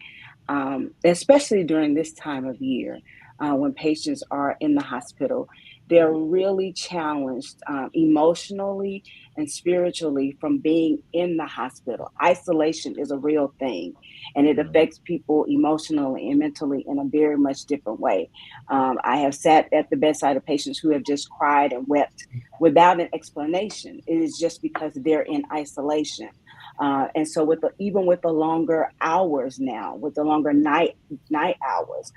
especially during this time of year when patients are in the hospital, they're really challenged emotionally and spiritually from being in the hospital. Isolation is a real thing, and it affects people emotionally and mentally in a very much different way. I have sat at the bedside of patients who have just cried and wept without an explanation. It is just because they're in isolation. And so, even with the longer hours now, with the longer night hours,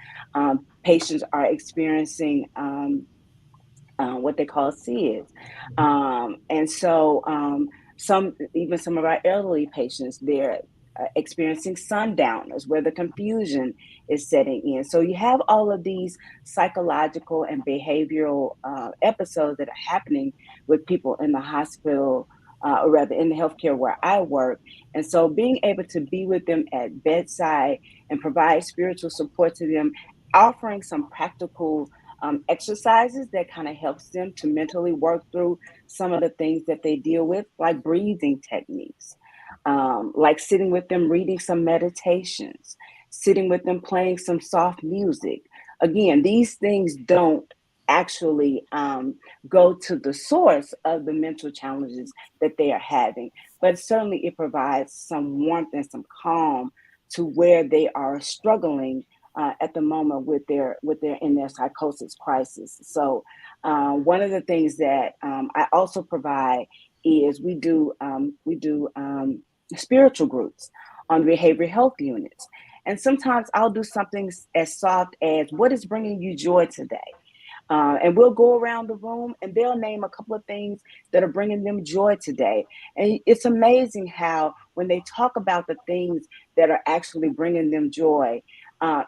patients are experiencing what they call SIDS. And so some of our elderly patients, they're experiencing sundowners where the confusion is setting in. So you have all of these psychological and behavioral episodes that are happening with people in the hospital, or rather in the healthcare where I work. And so being able to be with them at bedside and provide spiritual support to them, offering some practical exercises that kind of helps them to mentally work through some of the things that they deal with, like breathing techniques, like sitting with them reading some meditations, sitting with them playing some soft music. Again, these things don't actually go to the source of the mental challenges that they are having, but certainly it provides some warmth and some calm to where they are struggling at the moment with their in their psychosis crisis. So one of the things that I also provide is we do spiritual groups on behavioral health units, and sometimes I'll do something as soft as what is bringing you joy today. And we'll go around the room and they'll name a couple of things that are bringing them joy today. And it's amazing how, when they talk about the things that are actually bringing them joy,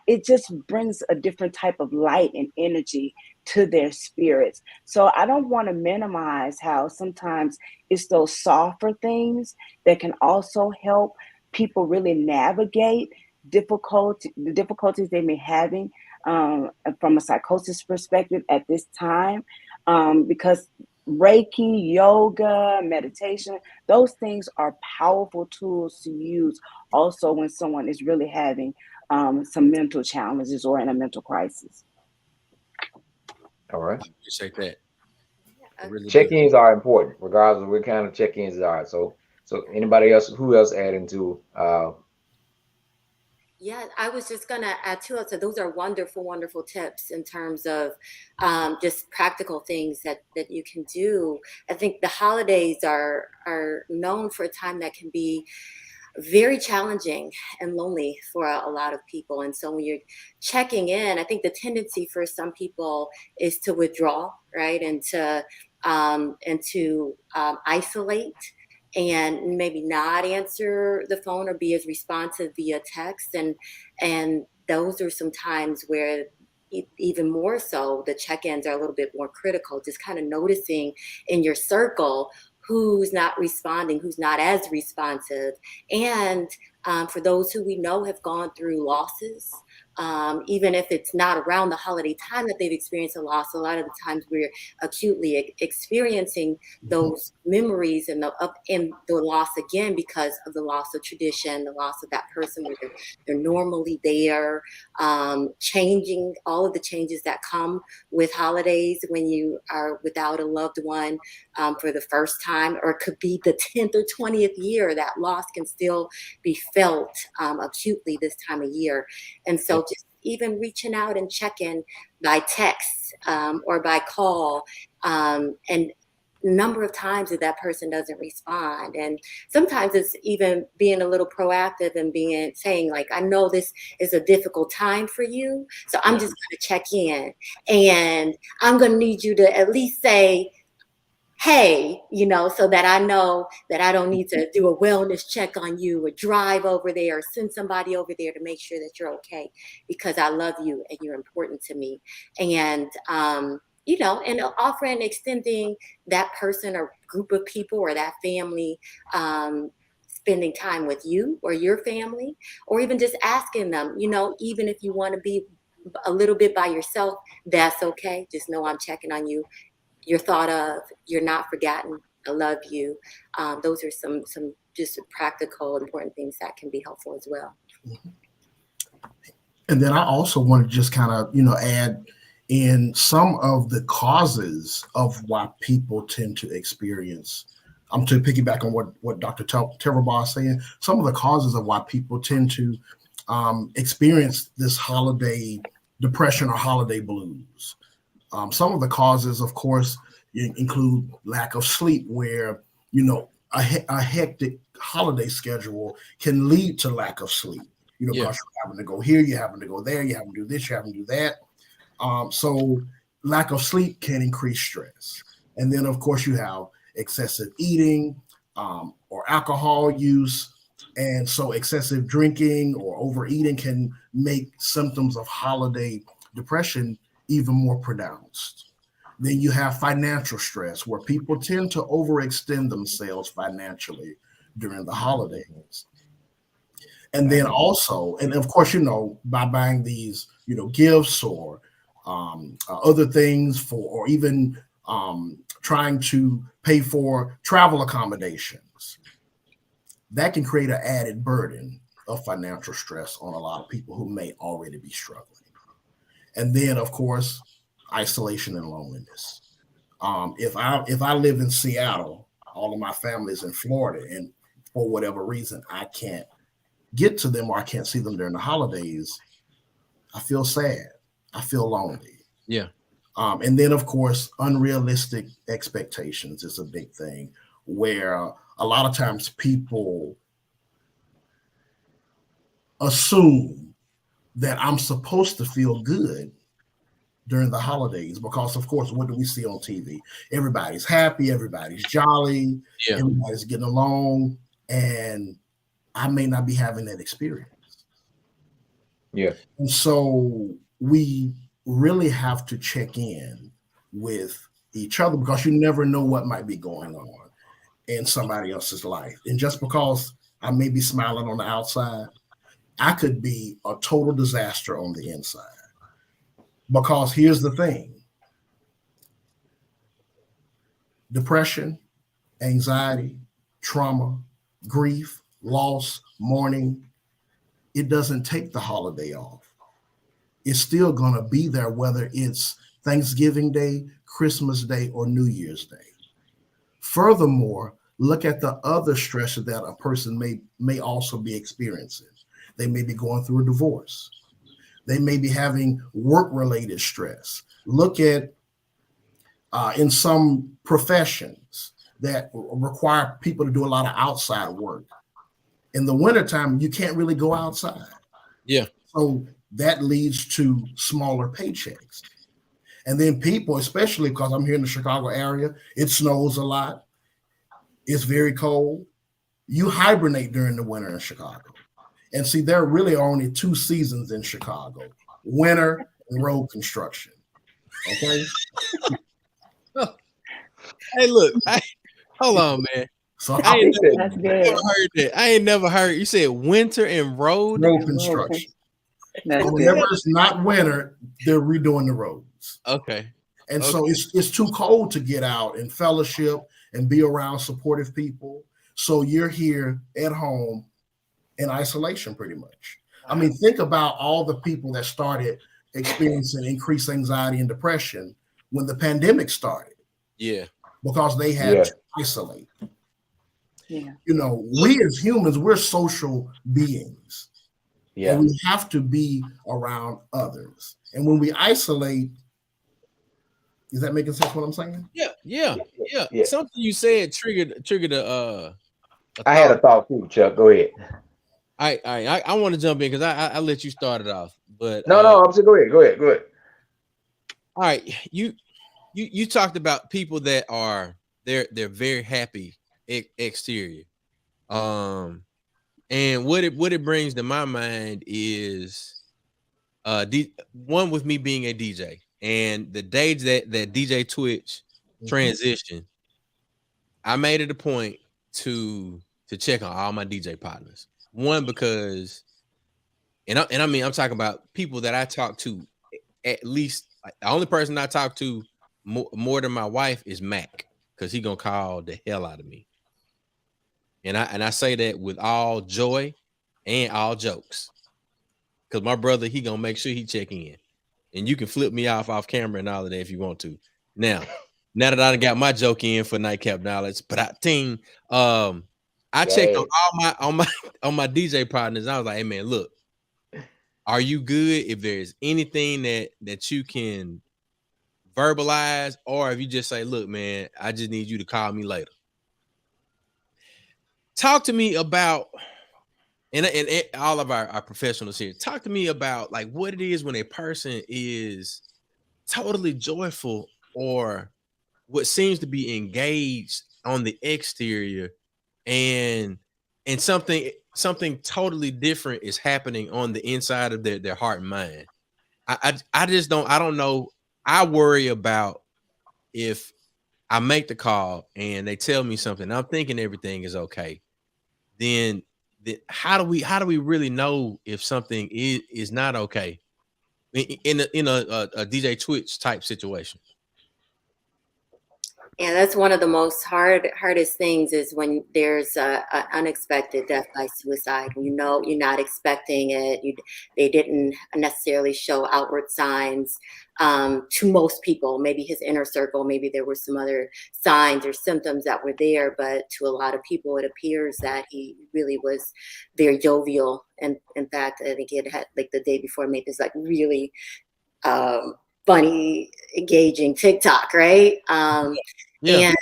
it just brings a different type of light and energy to their spirits. So I don't want to minimize how sometimes it's those softer things that can also help people really navigate the difficulties they may having from a psychosis perspective at this time, because Reiki, yoga, meditation, those things are powerful tools to use also when someone is really having some mental challenges or in a mental crisis. All right. I appreciate that. I really do. Check-ins are important, regardless of what kind of check-ins are. So anybody else, who else adding to Yeah, I was just gonna add to it. So those are wonderful, wonderful tips in terms of just practical things that you can do. I think the holidays are known for a time that can be very challenging and lonely for a lot of people. And so when you're checking in, I think the tendency for some people is to withdraw, right, and to isolate and maybe not answer the phone or be as responsive via text. And those are some times where even more so, the check-ins are a little bit more critical, just kind of noticing in your circle who's not responding, who's not as responsive. And for those who we know have gone through losses, even if it's not around the holiday time that they've experienced a loss, a lot of the times we're acutely experiencing those memories and the loss again because of the loss of tradition, the loss of that person where they're normally there, changing all of the changes that come with holidays when you are without a loved one for the first time, or it could be the 10th or 20th year. That loss can still be felt acutely this time of year. And so just even reaching out and checking by text or by call, and number of times that person doesn't respond. And sometimes it's even being a little proactive and saying like, I know this is a difficult time for you, so I'm just going to check in, and I'm going to need you to at least say, hey, so that I know that I don't need to do a wellness check on you or drive over there or send somebody over there to make sure that you're okay, because I love you and you're important to me. And, and offering, extending that person or group of people or that family, spending time with you or your family, or even just asking them, even if you want to be a little bit by yourself, that's okay. Just know I'm checking on you. You're thought of, you're not forgotten, I love you. Those are some just practical, important things that can be helpful as well. And then I also want to just kind of, add in some of the causes of why people tend to experience, I'm to piggyback on what Dr. Terrelbaugh is saying, some of the causes of why people tend to experience this holiday depression or holiday blues. Some of the causes, of course, include lack of sleep, where, a hectic holiday schedule can lead to lack of sleep, because you're having to go here, you're having to go there, you having to do this, you having to do that. So lack of sleep can increase stress. And then, of course, you have excessive eating or alcohol use. And so excessive drinking or overeating can make symptoms of holiday depression even more pronounced. Then you have financial stress, where people tend to overextend themselves financially during the holidays. And then also, and of course, by buying these, gifts or other things or even trying to pay for travel accommodations, that can create an added burden of financial stress on a lot of people who may already be struggling. And then, of course, isolation and loneliness. If I live in Seattle, all of my family is in Florida, and for whatever reason I can't get to them or I can't see them during the holidays, I feel sad. I feel lonely. Yeah. And then, of course, unrealistic expectations is a big thing, where a lot of times people assume that I'm supposed to feel good during the holidays, because, of course, what do we see on TV? Everybody's happy, everybody's jolly, everybody's getting along, and I may not be having that experience. Yeah. And so we really have to check in with each other, because you never know what might be going on in somebody else's life. And just because I may be smiling on the outside, I could be a total disaster on the inside. Because here's the thing: depression, anxiety, trauma, grief, loss, mourning, it doesn't take the holiday off. It's still going to be there, whether it's Thanksgiving Day, Christmas Day, or New Year's Day. Furthermore, look at the other stresses that a person may also be experiencing. They may be going through a divorce. They may be having work-related stress. Look at in some professions that require people to do a lot of outside work. In the wintertime, you can't really go outside. Yeah. So that leads to smaller paychecks. And then people, especially because I'm here in the Chicago area, it snows a lot. It's very cold. You hibernate during the winter in Chicago. And see, there are really only 2 seasons in Chicago, winter and road construction. Okay. Hey, look, hold on, man. So I ain't That's never good. heard that. I ain't never heard. You said winter and road. road construction. That's So good. whenever it's not winter, they're redoing the roads. Okay. And Okay. so it's too cold to get out and fellowship and be around supportive people. So you're here at home in isolation pretty much. I mean, think about all the people that started experiencing increased anxiety and depression when the pandemic started Yeah. because they had Yeah. to isolate. Yeah. You know, we as humans, we're social beings. Yeah. And we have to be around others. And when we isolate, is that making sense what I'm saying? Yeah. Yeah. Something you said triggered a I had a thought. thought too, Chuck. Go ahead. I want to jump in because I let you start it off. But No, I'm saying go ahead. Go ahead. all right, you talked about people that are they're very happy exterior. And what it brings to my mind is one with me being a DJ and the days that DJ Twitch transition, I made it a point to check on all my DJ partners. One, because I mean I'm talking about people that I talk to at least. Like, the only person I talk to more than my wife is Mac, because he gonna call the hell out of me. And I say that with all joy and all jokes. Because my brother, he gonna make sure he check in. And you can flip me off camera and all of that if you want to. Now that I done got my joke in for Nightcap Knowledge, but I checked on all my DJ partners. I was like, hey man, look, are you good? If there's anything that you can verbalize, or if you just say, look, man, I just need you to call me later. Talk to me about, and all of our professionals here, talk to me about like what it is when a person is totally joyful or what seems to be engaged on the exterior, and something totally different is happening on the inside of their heart and mind. I just don't know. I worry about if I make the call and they tell me something, I'm thinking everything is okay. Then how do we really know if something is not okay in a DJ Twitch type situation? Yeah, that's one of the most hardest things is when there's an unexpected death by suicide. You know, you're not expecting it. They didn't necessarily show outward signs to most people. Maybe his inner circle, maybe there were some other signs or symptoms that were there, but to a lot of people, it appears that he really was very jovial. And in fact, I think he had like the day before made this like really funny, engaging TikTok, right? Yeah.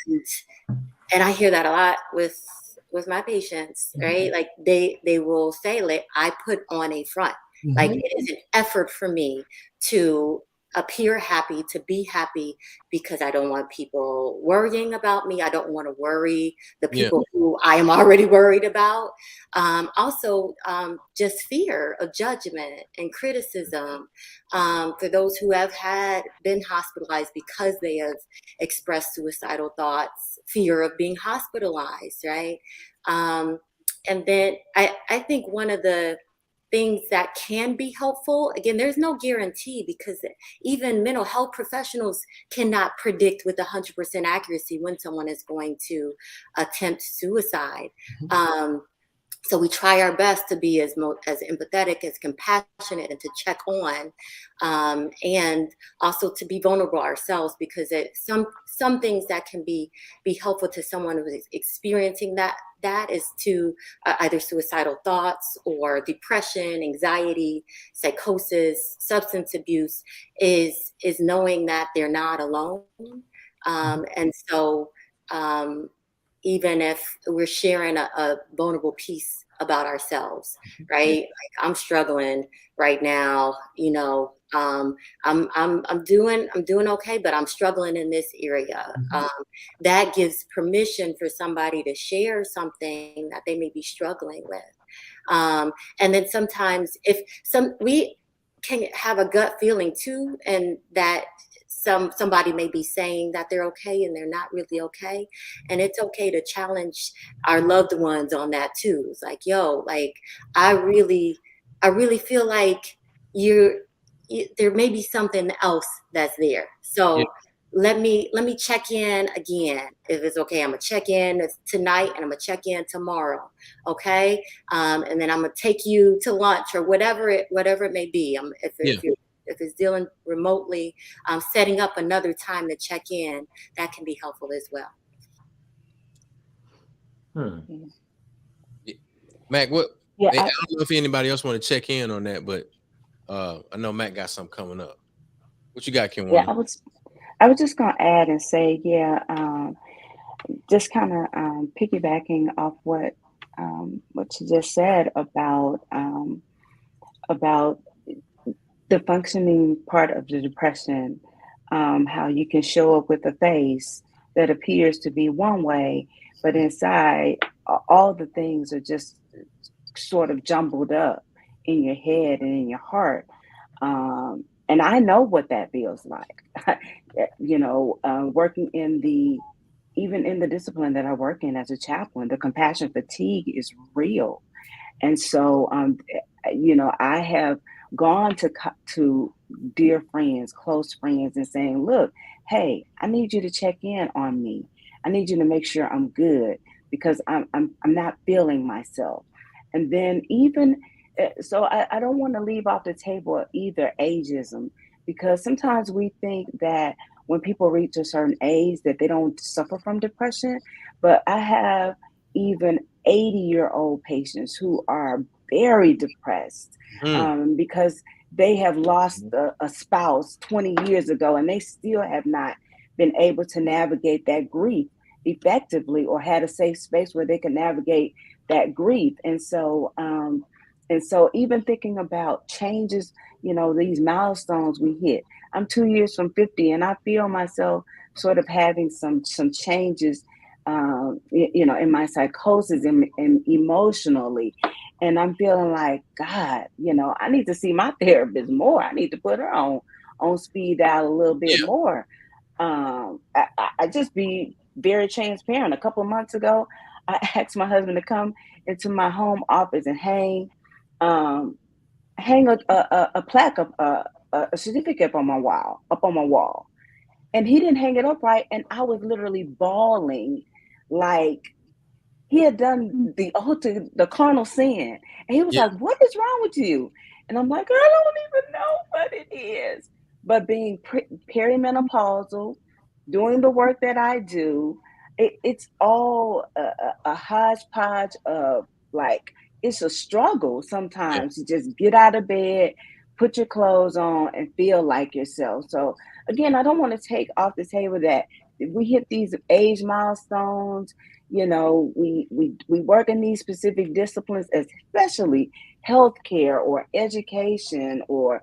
And I hear that a lot with my patients, right? Like they will say, like, I put on a front. Like it is an effort for me to appear happy, to be happy, because I don't want people worrying about me. I don't want to worry the people who I am already worried about. Also, just fear of judgment and criticism for those who have been hospitalized because they have expressed suicidal thoughts, fear of being hospitalized, right? And then I think one of the things that can be helpful, again, there's no guarantee, because even mental health professionals cannot predict with 100% accuracy when someone is going to attempt suicide. So we try our best to be as empathetic, as compassionate, and to check on, and also to be vulnerable ourselves, because some things that can be helpful to someone who is experiencing that is to either suicidal thoughts or depression, anxiety, psychosis, substance abuse, is knowing that they're not alone, and so. Even if we're sharing a vulnerable piece about ourselves, right? Like, I'm struggling right now, you know. I'm doing okay, but I'm struggling in this area. That gives permission for somebody to share something that they may be struggling with. And then sometimes if we can have a gut feeling too, and that somebody may be saying that they're okay and they're not really okay. And it's okay to challenge our loved ones on that too. It's like, yo, like, I really feel like there may be something else that's there. So let me check in again. If it's okay, I'm gonna check in tonight and I'm gonna check in tomorrow. Okay. And then I'm gonna take you to lunch or whatever it may be. If it's dealing remotely, setting up another time to check in, that can be helpful as well. Mac, what? Yeah, I don't know if anybody else want to check in on that, but I know Mac got something coming up. What you got, Kim? Yeah, I was just gonna add and say, just kind of piggybacking off what you just said about the functioning part of the depression, how you can show up with a face that appears to be one way, but inside all the things are just sort of jumbled up in your head and in your heart. And I know what that feels like. Working even in the discipline that I work in as a chaplain, the compassion fatigue is real. And so, I have gone to dear friends, close friends, and saying, look, hey, I need you to check in on me. I need you to make sure I'm good because I'm not feeling myself. And then so I don't want to leave off the table either ageism, because sometimes we think that when people reach a certain age that they don't suffer from depression. But I have even 80-year-old patients who are very depressed because they have lost a spouse 20 years ago and they still have not been able to navigate that grief effectively or had a safe space where they can navigate that grief. And so even thinking about changes, these milestones we hit. I'm 2 years from 50 and I feel myself sort of having some changes, in my psychosis and emotionally. And I'm feeling like, God, I need to see my therapist more. I need to put her on speed dial a little bit more. I just be very transparent. A couple of months ago, I asked my husband to come into my home office and hang a plaque of a certificate up on my wall. And he didn't hang it up right. And I was literally bawling like he had done the carnal sin. And he was like, what is wrong with you? And I'm like, I don't even know what it is. But being perimenopausal, doing the work that I do, it's all a hodgepodge of like, it's a struggle sometimes to just get out of bed, put your clothes on and feel like yourself. So again, I don't want to take off the table that if we hit these age milestones, we work in these specific disciplines, especially healthcare or education, or,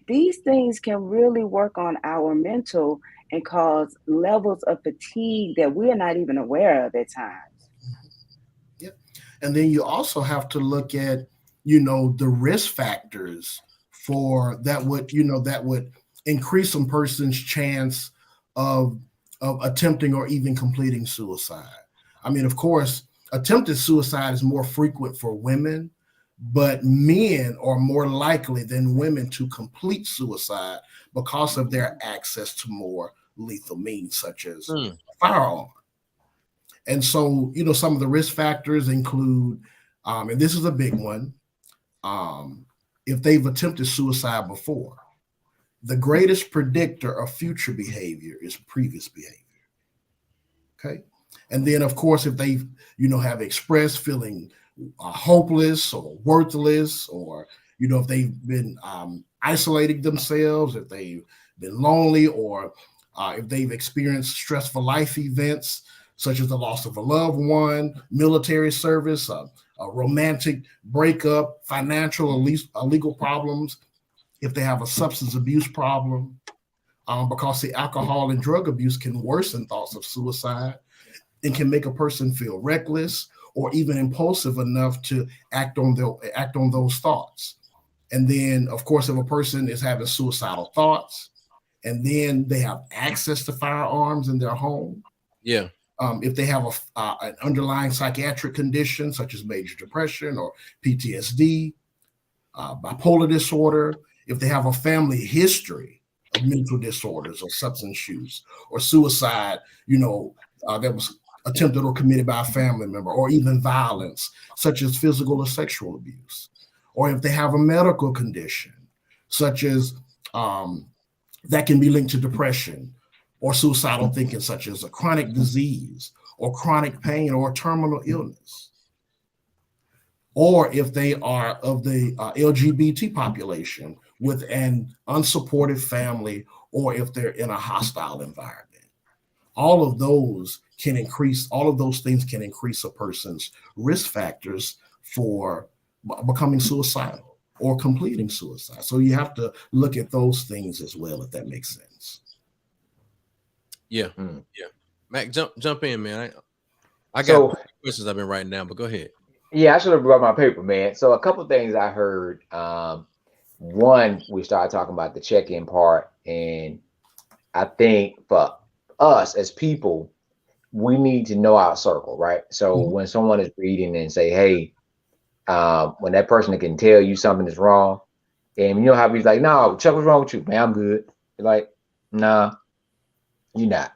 these things can really work on our mental and cause levels of fatigue that we're not even aware of at times. Yep. And then you also have to look at, the risk factors for that would increase a person's chance of attempting or even completing suicide. I mean, of course, attempted suicide is more frequent for women, but men are more likely than women to complete suicide because of their access to more lethal means, such as a firearm. And so, some of the risk factors include, and this is a big one, if they've attempted suicide before. The greatest predictor of future behavior is previous behavior. Okay. And then, of course, if they, have expressed feeling hopeless or worthless, or, if they've been isolating themselves, if they've been lonely, or if they've experienced stressful life events, such as the loss of a loved one, military service, a romantic breakup, financial or legal problems, if they have a substance abuse problem, because the alcohol and drug abuse can worsen thoughts of suicide and can make a person feel reckless or even impulsive enough to act on those thoughts. And then, of course, if a person is having suicidal thoughts and then they have access to firearms in their home, yeah, if they have an underlying psychiatric condition such as major depression or PTSD, bipolar disorder, if they have a family history of mental disorders or substance use or suicide, that was attempted or committed by a family member, or even violence such as physical or sexual abuse, or if they have a medical condition such as that can be linked to depression or suicidal thinking, such as a chronic disease or chronic pain or terminal illness, or if they are of the LGBT population with an unsupported family, or if they're in a hostile environment. All of those things can increase a person's risk factors for becoming suicidal or completing suicide. So you have to look at those things as well, if that makes sense. Yeah. Yeah. Mac, jump in, man. I got questions I've been writing down, but go ahead. Yeah, I should have brought my paper, man. So a couple of things I heard. One, we started talking about the check-in part, and I think for us as people, we need to know our circle, right? So when someone is reading and say, hey, when that person can tell you something is wrong, and you know how he's like, no, Chuck, what's wrong with you? Man, I'm good. You're like, nah, you're not.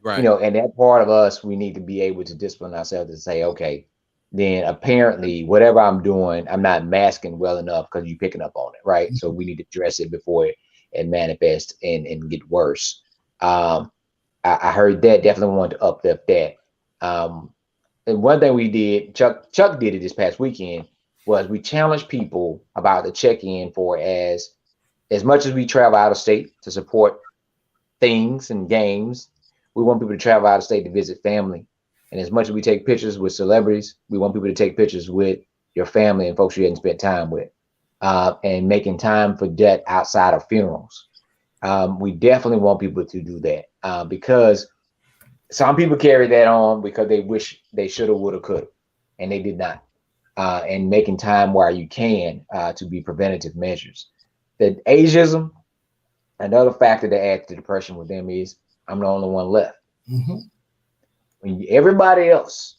Right. And that part of us, we need to be able to discipline ourselves and say, okay, then apparently whatever I'm doing, I'm not masking well enough because you're picking up on it, right? So we need to address it before it manifests and get worse. I heard that, definitely want to uplift that. And one thing we did, Chuck did it this past weekend, was we challenged people about the check-in for as much as we travel out of state to support things and games, we want people to travel out of state to visit family. And as much as we take pictures with celebrities, we want people to take pictures with your family and folks you hadn't spent time with, and making time for that outside of funerals. We definitely want people to do that, because some people carry that on because they wish they shoulda, woulda, coulda, and they did not. And making time while you can to be preventative measures. The ageism, another factor that adds to depression with them is I'm the only one left. When everybody else,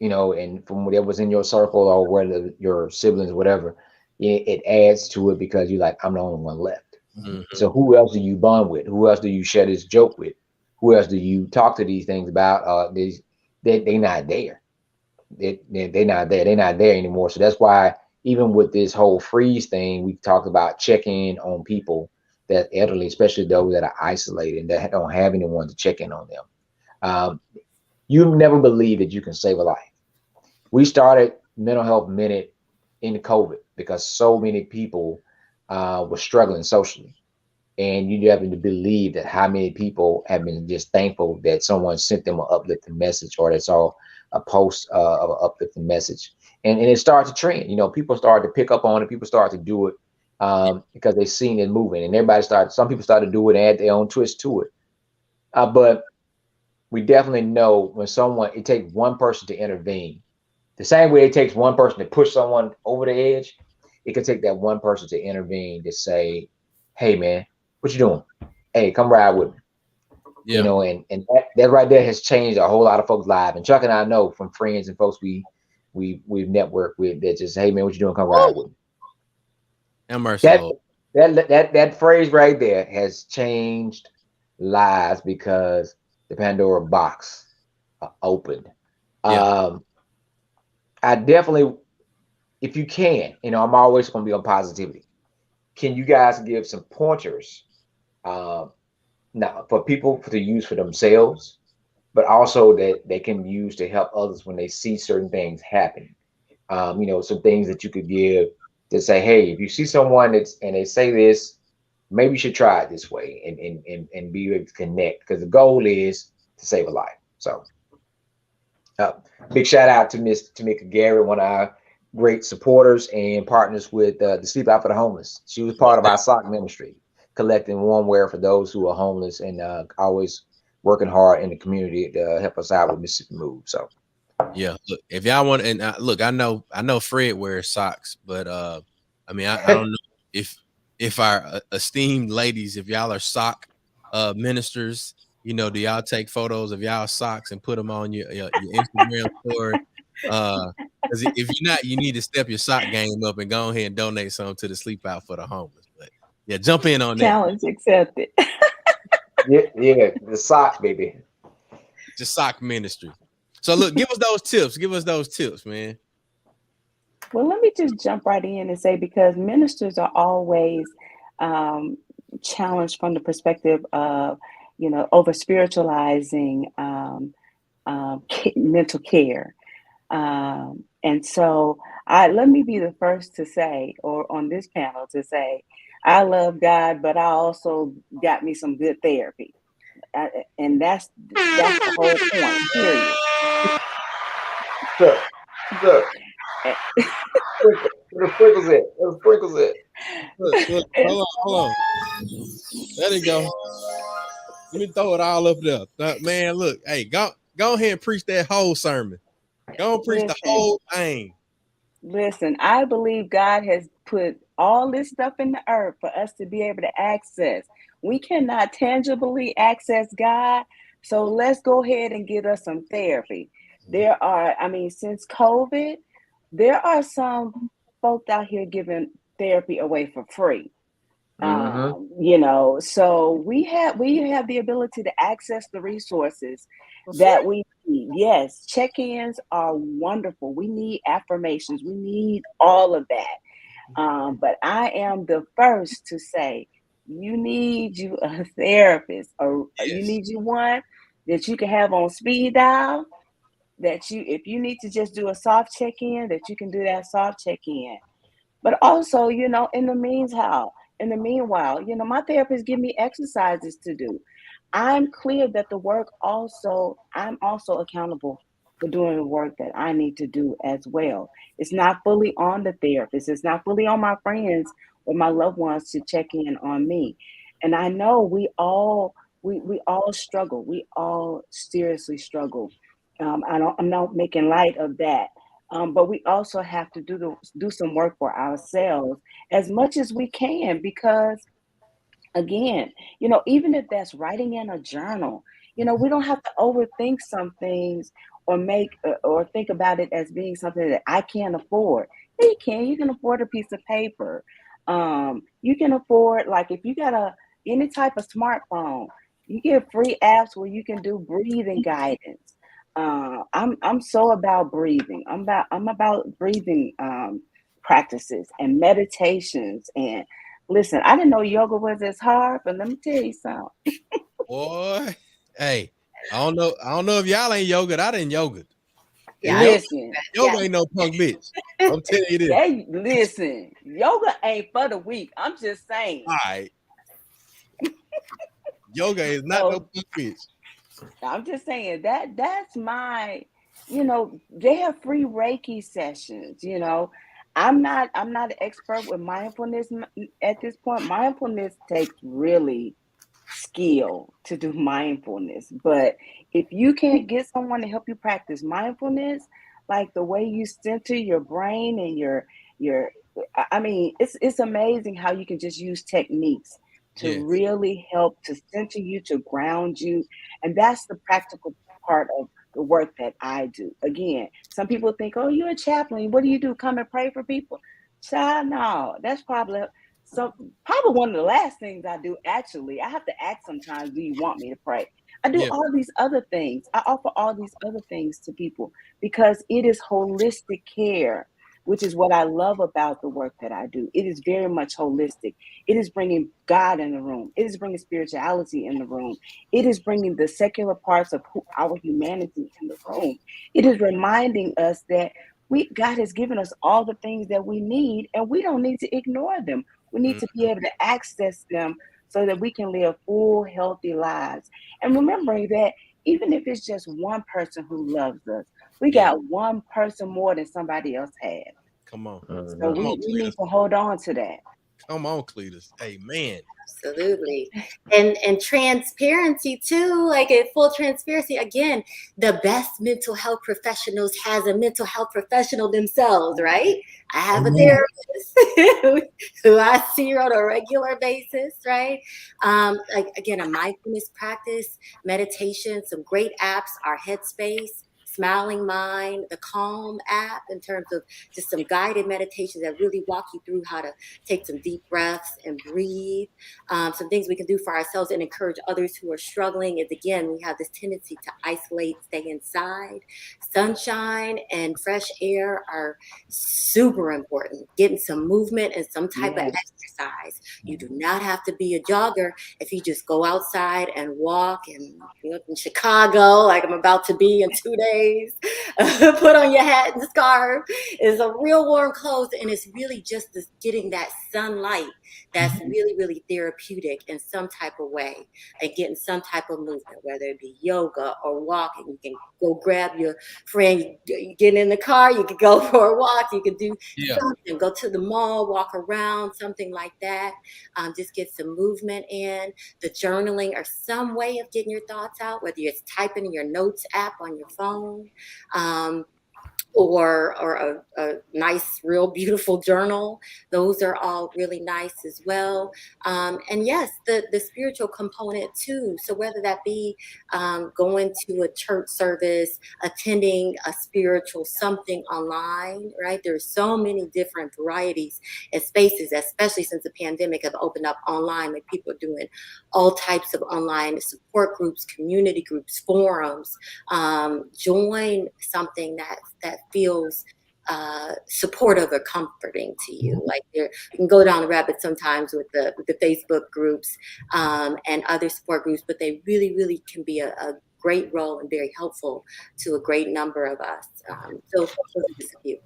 and from whatever was in your circle or whether your siblings, whatever, it adds to it because you're like, I'm the only one left. So who else do you bond with? Who else do you share this joke with? Who else do you talk to these things about? They're not there. They're not there. They're not there anymore. So that's why even with this whole freeze thing, we've talked about checking on people that elderly, especially those that are isolated and that don't have anyone to check in on them. You never believe that you can save a life. We started Mental Health Minute in COVID because so many people were struggling socially. And you have to believe that how many people have been just thankful that someone sent them an uplifting message, or they saw a post of an uplifting message. And it started to trend. People started to pick up on it. People started to do it because they seen it moving. And some people started to do it and add their own twist to it. But we definitely know when it takes one person to intervene. The same way it takes one person to push someone over the edge, it can take that one person to intervene to say, hey, man, what you doing? Hey, come ride with me. Yeah. And that right there has changed a whole lot of folks' lives. And Chuck and I know from friends and folks we've networked with that just, hey, man, what you doing? Come ride with me. And mercy. That phrase right there has changed lives because the Pandora box opened. Yeah. I definitely, if you can, I'm always going to be on positivity. Can you guys give some pointers now for people to use for themselves, but also that they can use to help others when they see certain things happen? Some things that you could give to say, hey, if you see someone and they say this, maybe you should try it this way and be able to connect, because the goal is to save a life. So Big shout out to Miss Tamika Gary, one of our great supporters and partners with the Sleep Out for the Homeless. She was part of our sock ministry, collecting warm wear for those who are homeless, and always working hard in the community to help us out with Mississippi Move. So Yeah, look, if y'all want, and look, I know Fred wears socks, but I mean, I don't know if our esteemed ladies, if y'all are sock ministers, do y'all take photos of y'all socks and put them on your Instagram story? Because if you're not, you need to step your sock game up and go ahead and donate some to the Sleep Out for the Homeless. But yeah, jump in on that. Challenge accepted. yeah, the socks, baby. Just sock ministry. So look, give us those tips. Give us those tips, man. Well, let me just jump right in and say, because ministers are always challenged from the perspective of, over spiritualizing mental care. And so let me be the first to say, or on this panel to say, I love God, but I also got me some good therapy. And that's the whole point, period. Look. Sprinkles it. Sprinkles it. Look, hold on. There you go. Let me throw it all up there. Man, look, hey, go ahead and preach that whole sermon. Go and preach the whole thing. Listen, I believe God has put all this stuff in the earth for us to be able to access. We cannot tangibly access God, so let's go ahead and get us some therapy. Since COVID, there are some folks out here giving therapy away for free. So we have the ability to access the resources that we need. Yes, check-ins are wonderful. We need affirmations. We need all of that. But I am the first to say, you need you a therapist, or you need you one that you can have on speed dial. If you need to just do a soft check-in, that you can do that soft check-in. But also, in the meanwhile, my therapist give me exercises to do. I'm clear that I'm also accountable for doing the work that I need to do as well. It's not fully on the therapist. It's not fully on my friends or my loved ones to check in on me. And I know we all struggle. We all seriously struggle. I'm not making light of that. But we also have to do some work for ourselves as much as we can, because again, even if that's writing in a journal, we don't have to overthink some things or or think about it as being something that I can't afford. Yeah, you can afford a piece of paper. You can afford, like, if you got any type of smartphone, you get free apps where you can do breathing guidance. I'm so about breathing. I'm about breathing practices and meditations. And listen, I didn't know yoga was as hard, but let me tell you something. Boy, hey, I don't know if y'all ain't yoga. I didn't yoga. Yeah, listen, yoga ain't no punk bitch. I'm telling you this. Hey, listen, yoga ain't for the weak. I'm just saying. All right. Yoga is not no punk bitch. I'm just saying that's my, they have free Reiki sessions. I'm not an expert with mindfulness at this point. Mindfulness takes really skill to do mindfulness. But if you can't get someone to help you practice mindfulness, like the way you center your brain and it's amazing how you can just use techniques to really help to center you, to ground you. And that's the practical part of the work that I do. Again, some people think, oh, you're a chaplain. What do you do? Come and pray for people? Child, no, that's probably one of the last things I do. Actually, I have to ask sometimes, do you want me to pray? I do all these other things. I offer all these other things to people because it is holistic care, which is what I love about the work that I do. It is very much holistic. It is bringing God in the room. It is bringing spirituality in the room. It is bringing the secular parts of our humanity in the room. It is reminding us that God has given us all the things that we need, and we don't need to ignore them. We need to be able to access them so that we can live full, healthy lives. And remembering that even if it's just one person who loves us, We got one person more than somebody else had. Come on. Mhm. So Come on, we need Cletus. to hold on to that. Come on, Cletus. Amen. Absolutely. And transparency too, like in full transparency. Again, the best mental health professionals has a mental health professional themselves, right? I have a therapist who I see on a regular basis, right? Like again, a mindfulness practice, meditation, some great apps are Headspace, Smiling Mind, the Calm app, in terms of just some guided meditations that really walk you through how to take some deep breaths and breathe. Some things we can do for ourselves and encourage others who are struggling is, again, we have this tendency to isolate, stay inside. Sunshine and fresh air are super important. Getting some movement and some type of exercise. You do not have to be a jogger if you just go outside and walk. And in Chicago, like I'm about to be in 2 days, put on your hat and scarf. It's a real warm clothes, and it's really just this getting that sunlight that's really, really therapeutic in some type of way, and getting some type of movement, whether it be yoga or walking. You can go grab your friend, you get in the car, you could go for a walk, you could do something, go to the mall, walk around, something like that. Just get some movement in. The journaling or some way of getting your thoughts out, whether it's typing in your notes app on your phone, or a nice, real beautiful journal. Those are all really nice as well. And yes, the spiritual component too. So whether that be going to a church service, attending a spiritual something online, right? There's so many different varieties and spaces, especially since the pandemic have opened up online, like people are doing all types of online support groups, community groups, forums. Join something that feels supportive or comforting to you. Like you can go down the rabbit sometimes with the Facebook groups and other support groups, but they really, really can be a great role and very helpful to a great number of us. So those are just a few.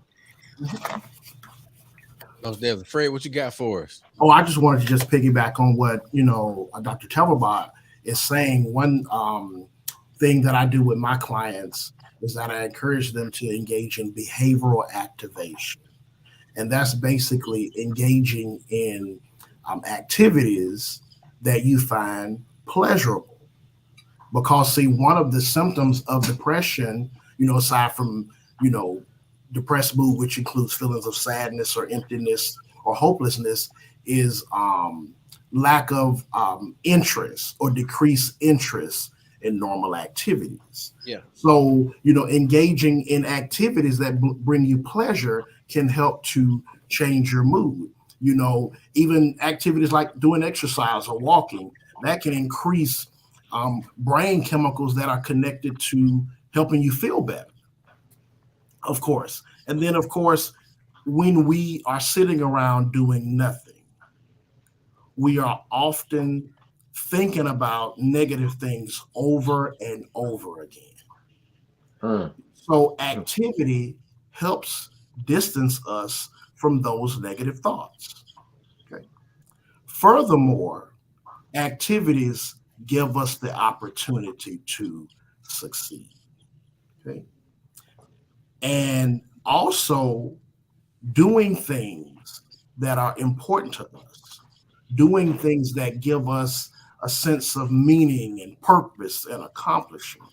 Fred, what you got for us? Oh, I just wanted to just piggyback on what Dr. Telverbot is saying. One thing that I do with my clients is that I encourage them to engage in behavioral activation, and that's basically engaging in activities that you find pleasurable. Because see, one of the symptoms of depression, aside from depressed mood, which includes feelings of sadness or emptiness or hopelessness, is lack of interest or decreased interest in normal activities. Yeah. So, engaging in activities that bring you pleasure can help to change your mood. Even activities like doing exercise or walking, that can increase brain chemicals that are connected to helping you feel better, of course. And then, of course, when we are sitting around doing nothing, we are often thinking about negative things over and over again. So activity helps distance us from those negative thoughts. Okay. Furthermore, activities give us the opportunity to succeed. Okay. And also doing things that are important to us, doing things that give us a sense of meaning and purpose and accomplishment.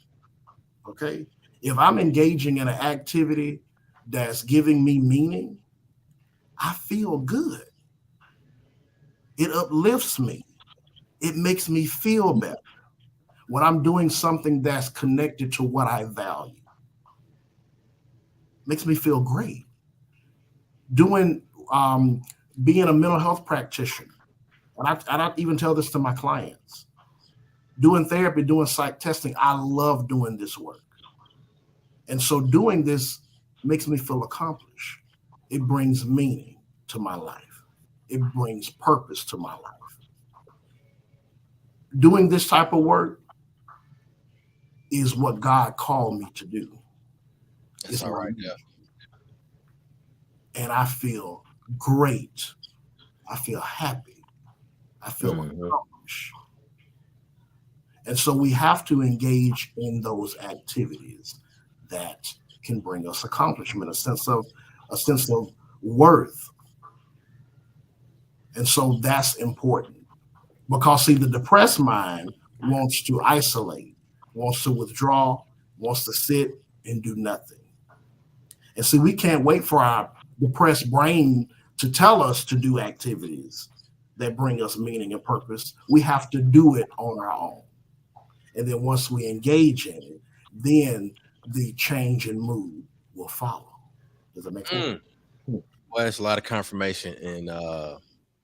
Okay. If I'm engaging in an activity that's giving me meaning, I feel good. It uplifts me. It makes me feel better when I'm doing something that's connected to what I value. Makes me feel great. Being a mental health practitioner, and I even tell this to my clients, doing therapy, doing psych testing, I love doing this work. And so doing this makes me feel accomplished. It brings meaning to my life. It brings purpose to my life. Doing this type of work is what God called me to do. That's all right. Yeah. And I feel great. I feel happy. I feel accomplished. And so we have to engage in those activities that can bring us accomplishment, a sense of worth. And so that's important, because see, the depressed mind wants to isolate, wants to withdraw, wants to sit and do nothing. And see, we can't wait for our depressed brain to tell us to do activities that bring us meaning and purpose. We have to do it on our own. And then once we engage in it, then the change in mood will follow. Does that make sense? Well, there's a lot of confirmation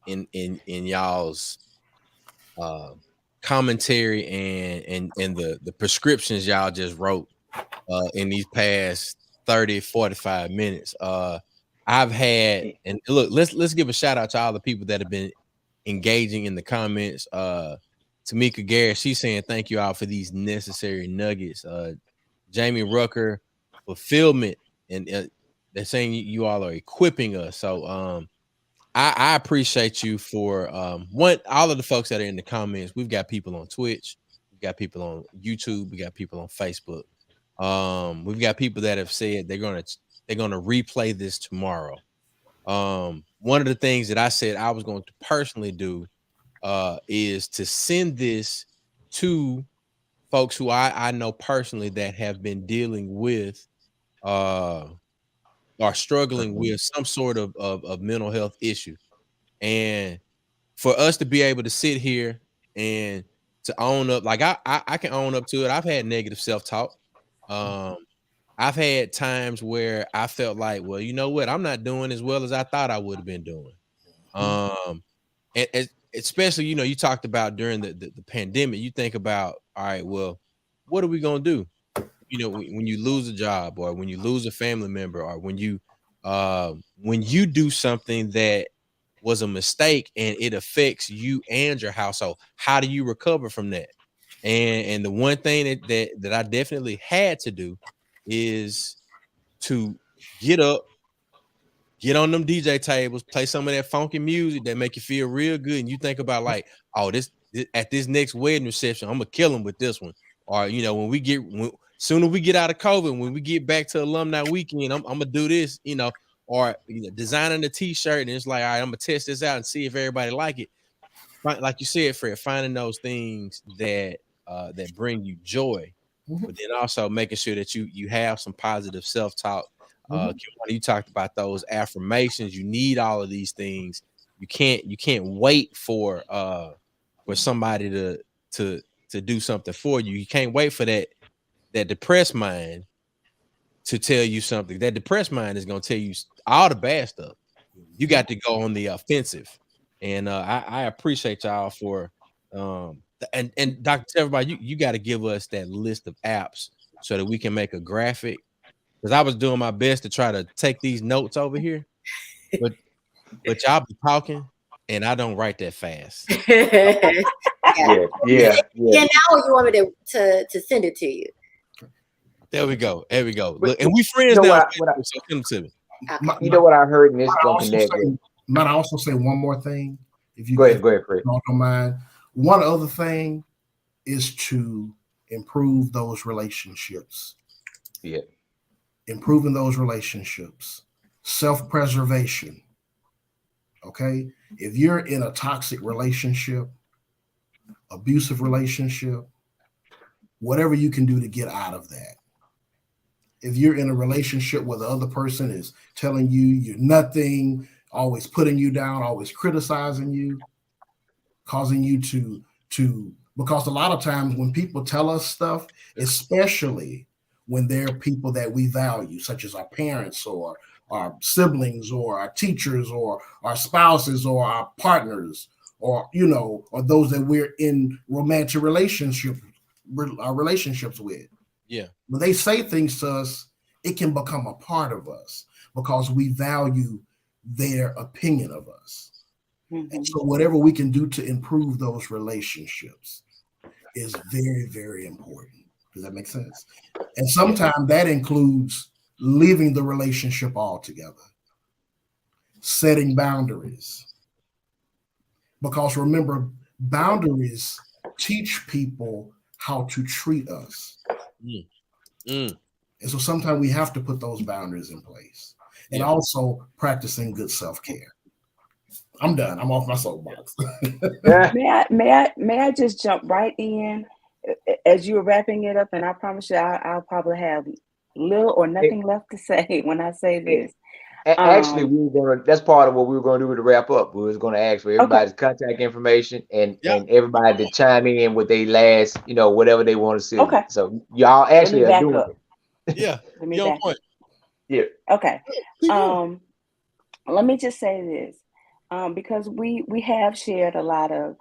in y'all's commentary and the prescriptions y'all just wrote in these past 30, 45 minutes. I've had, and look, let's give a shout out to all the people that have been engaging in the comments. Tamika Garrett, she's saying thank you all for these necessary nuggets. Jamie Rucker, fulfillment, and they're saying you all are equipping us. So I appreciate you for all of the folks that are in the comments. We've got people on Twitch, we've got people on YouTube, we got people on Facebook. We've got people that have said they're gonna replay this tomorrow. One of the things that I said I was going to personally do is to send this to folks who I know personally that have been dealing with are struggling with some sort of mental health issue. And for us to be able to sit here and to own up, like I can own up to it. I've had negative self-talk. I've had times where I felt like, well, you know what? I'm not doing as well as I thought I would have been doing. And especially, you know, you talked about during the pandemic, you think about, all right, well, what are we going to do? You know, when you lose a job, or when you lose a family member, or when you do something that was a mistake and it affects you and your household, how do you recover from that? And the one thing that I definitely had to do is to get up, get on them DJ tables, play some of that funky music that make you feel real good. And you think about like, oh, this at this next wedding reception, I'm gonna kill them with this one. Or, you know, sooner we get out of COVID, when we get back to alumni weekend, I'm gonna do this, you know, or, you know, designing a t-shirt, and it's like, all right, I'm gonna test this out and see if everybody like it. Like you said, Fred, finding those things that bring you joy, but then also making sure that you have some positive self-talk. You talked about those affirmations. You need all of these things. You can't wait for somebody to do something for you. You can't wait for that depressed mind to tell you something. That depressed mind is going to tell you all the bad stuff. You got to go on the offensive. And I appreciate y'all for and Dr. Everybody, you got to give us that list of apps so that we can make a graphic. Because I was doing my best to try to take these notes over here, but y'all be talking and I don't write that fast. Yeah. Now you want me to send it to you? There we go. Look, and we friends you know now. What So send them to me. Okay. you know what I heard, and this is gonna connect. Might I also say one more thing? If you Go ahead, Fred. Don't mind. One other thing is to improve those relationships. Yeah. Improving those relationships. Self-preservation. Okay? If you're in a toxic relationship, abusive relationship, whatever you can do to get out of that. If you're in a relationship where the other person is telling you you're nothing, always putting you down, always criticizing you, causing you to because a lot of times when people tell us stuff, especially when they're people that we value, such as our parents or our siblings or our teachers or our spouses or our partners, or, you know, or those that we're in romantic relationships with. Yeah. When they say things to us, it can become a part of us because we value their opinion of us. And so whatever we can do to improve those relationships is very, very important. Does that make sense? And sometimes that includes leaving the relationship altogether, setting boundaries. Because remember, boundaries teach people how to treat us. And so sometimes we have to put those boundaries in place, and Yeah. also practicing good self-care. I'm done. I'm off my soapbox. Yeah. May I just jump right in as you're wrapping it up, and I promise you, I'll probably have little or nothing left to say when I say this. Actually, we were gonna. That's part of what we were gonna do to wrap up. We was gonna ask for Okay. everybody's contact information and Yeah. everybody to chime in with their last, whatever they want to say. Okay. So y'all Let me actually are back doing up. it. Yeah. Let me You're on back point. up. Yeah. Okay. Keep going. Let me just say this, because we have shared a lot of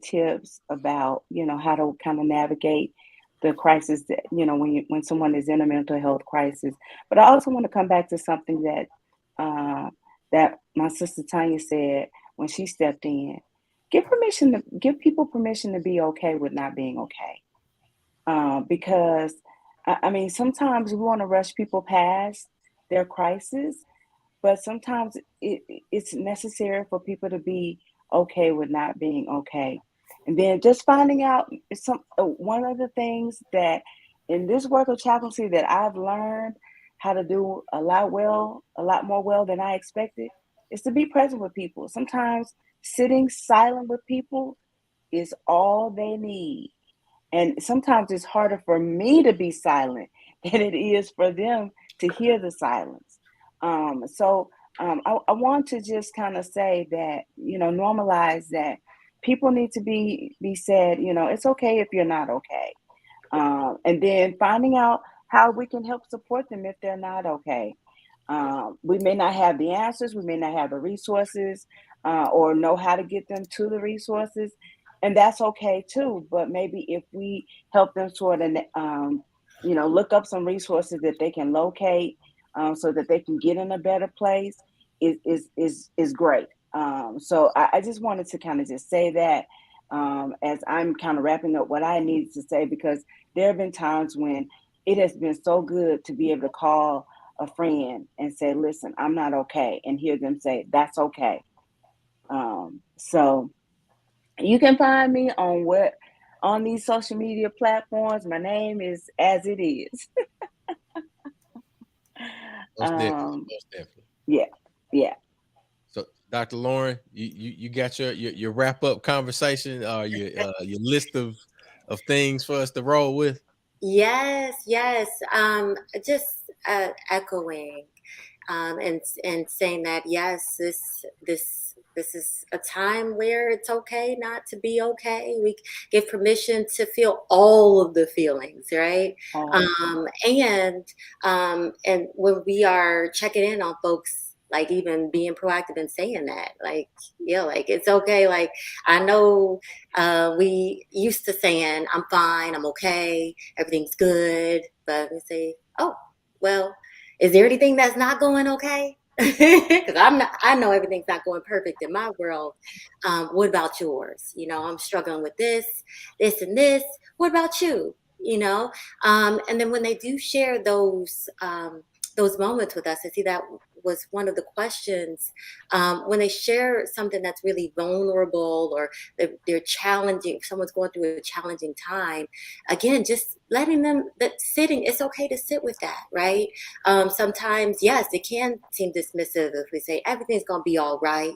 tips about how to kind of navigate the crisis that when someone is in a mental health crisis. But I also want to come back to something that my sister Tanya said when she stepped in. Give people permission to be okay with not being okay, because I mean sometimes we want to rush people past their crisis, but sometimes it's necessary for people to be okay with not being okay. And then just finding out one of the things that in this work of chaplaincy that I've learned how to do a lot more well than I expected is to be present with people. Sometimes sitting silent with people is all they need. And sometimes it's harder for me to be silent than it is for them to hear the silence. I want to just kind of say that, normalize that people need to be said, it's okay if you're not okay. And then finding out how we can help support them if they're not okay. We may not have the answers, we may not have the resources, or know how to get them to the resources, and that's okay too. But maybe if we help them sort of, look up some resources that they can locate, so that they can get in a better place, is great. So I just wanted to kind of just say that, as I'm kind of wrapping up what I needed to say, because there have been times when it has been so good to be able to call a friend and say, listen, I'm not okay, and hear them say, that's okay. So you can find me on these social media platforms. My name is as it is. Most definitely. Most definitely. Yeah, yeah. So, Dr. Lauren, you got your wrap up conversation, your list of things for us to roll with. Yes, yes. Just echoing, and saying that yes, this is a time where it's okay not to be okay. We give permission to feel all of the feelings, right? And when we are checking in on folks, like even being proactive and saying that, like, yeah, like it's okay. Like I know we used to saying, I'm fine, I'm okay, everything's good. But we say, oh, well, is there anything that's not going okay? Because I know everything's not going perfect in my world. What about yours? I'm struggling with this, and this. What about you? And then when they do share those moments with us, I see that was one of the questions. When they share something that's really vulnerable, or they're challenging, someone's going through a challenging time, again, just letting them it's okay to sit with that, right? Sometimes, yes, it can seem dismissive if we say everything's going to be all right.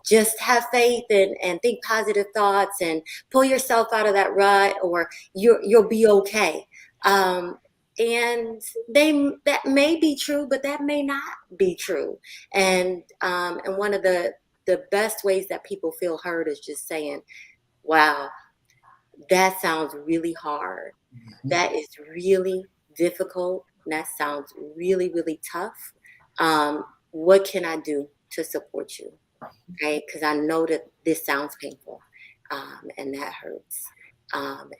Just have faith and think positive thoughts and pull yourself out of that rut, or you'll be okay. And that may be true, but that may not be true. And one of the best ways that people feel heard is just saying, wow, that sounds really hard. That is really difficult. That sounds really, really tough. What can I do to support you? Right? Because I know that this sounds painful, and that hurts.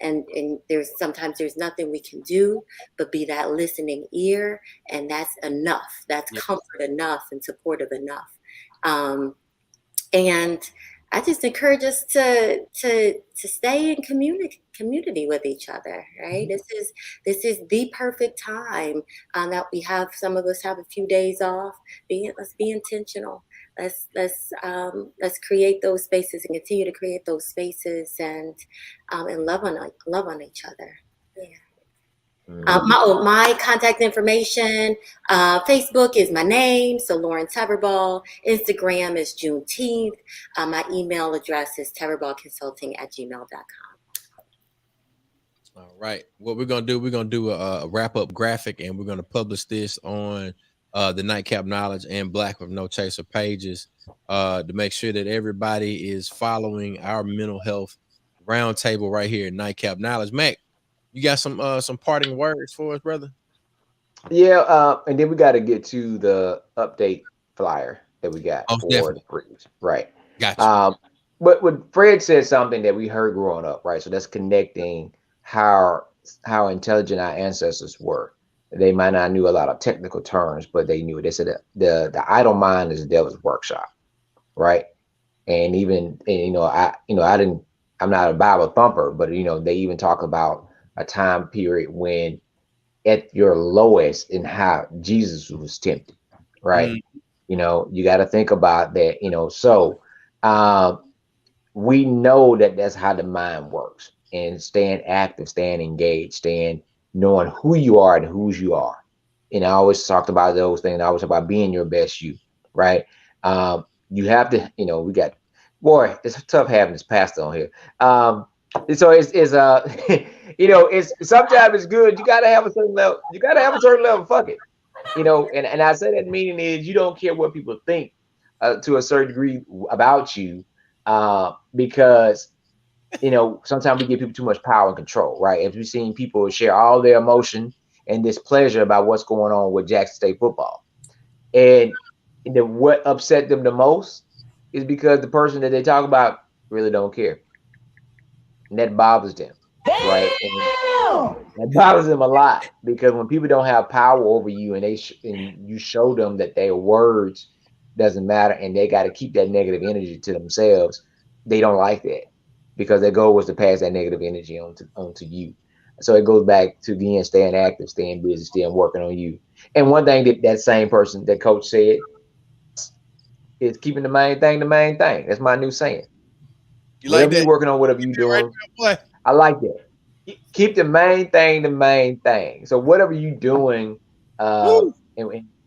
And sometimes there's nothing we can do but be that listening ear, and that's enough. That's comfort enough and supportive enough. And I just encourage us to stay in community with each other, right? This is the perfect time that we have. Some of us have a few days off. Let's be intentional. Let's create those spaces and continue to create those spaces, and love on each other. Yeah. My contact information, Facebook is my name, so Lauren Teverball. Instagram is Juneteenth. My email address is teverballconsulting@gmail.com. All right. What we're gonna do? We're gonna do a wrap up graphic, and we're gonna publish this on the Nightcap Knowledge and Black with No Chaser pages to make sure that everybody is following our mental health roundtable right here at Nightcap Knowledge. Mac, you got some parting words for us, brother? Yeah, and then we got to get to the update flyer that we got Oh, for definitely. the freeze, right? Gotcha. But what Fred said something that we heard growing up, right? So that's connecting how intelligent our ancestors were. They might not knew a lot of technical terms, but they knew it. They said that the idle mind is the devil's workshop, right? And even I'm not a Bible thumper, but they even talk about a time period when at your lowest and how Jesus was tempted, right? You got to think about that, so we know that that's how the mind works, and staying active, staying engaged, staying knowing who you are and whose you are. And I always talked about those things. I always talk about being your best you, right? You have to, we got, boy, it's tough having this pastor on here. So it's it's sometimes it's good. You gotta have a certain level. You gotta have a certain level. Fuck it, And I say that meaning is you don't care what people think to a certain degree about you, because sometimes we give people too much power and control, right? If you've seen people share all their emotion and displeasure about what's going on with Jackson State football, and what upset them the most is because the person that they talk about really don't care, and that bothers them, right? And that bothers them a lot, because when people don't have power over you and and you show them that their words doesn't matter and they got to keep that negative energy to themselves, they don't like that, because their goal was to pass that negative energy onto you. So it goes back to again staying active, staying busy, staying working on you. And one thing that same person, that coach said, is keeping the main thing the main thing. That's my new saying. You like Whatever that? you're working on, whatever you're Right doing, now, boy. I like that. Keep the main thing the main thing. So whatever you're doing, and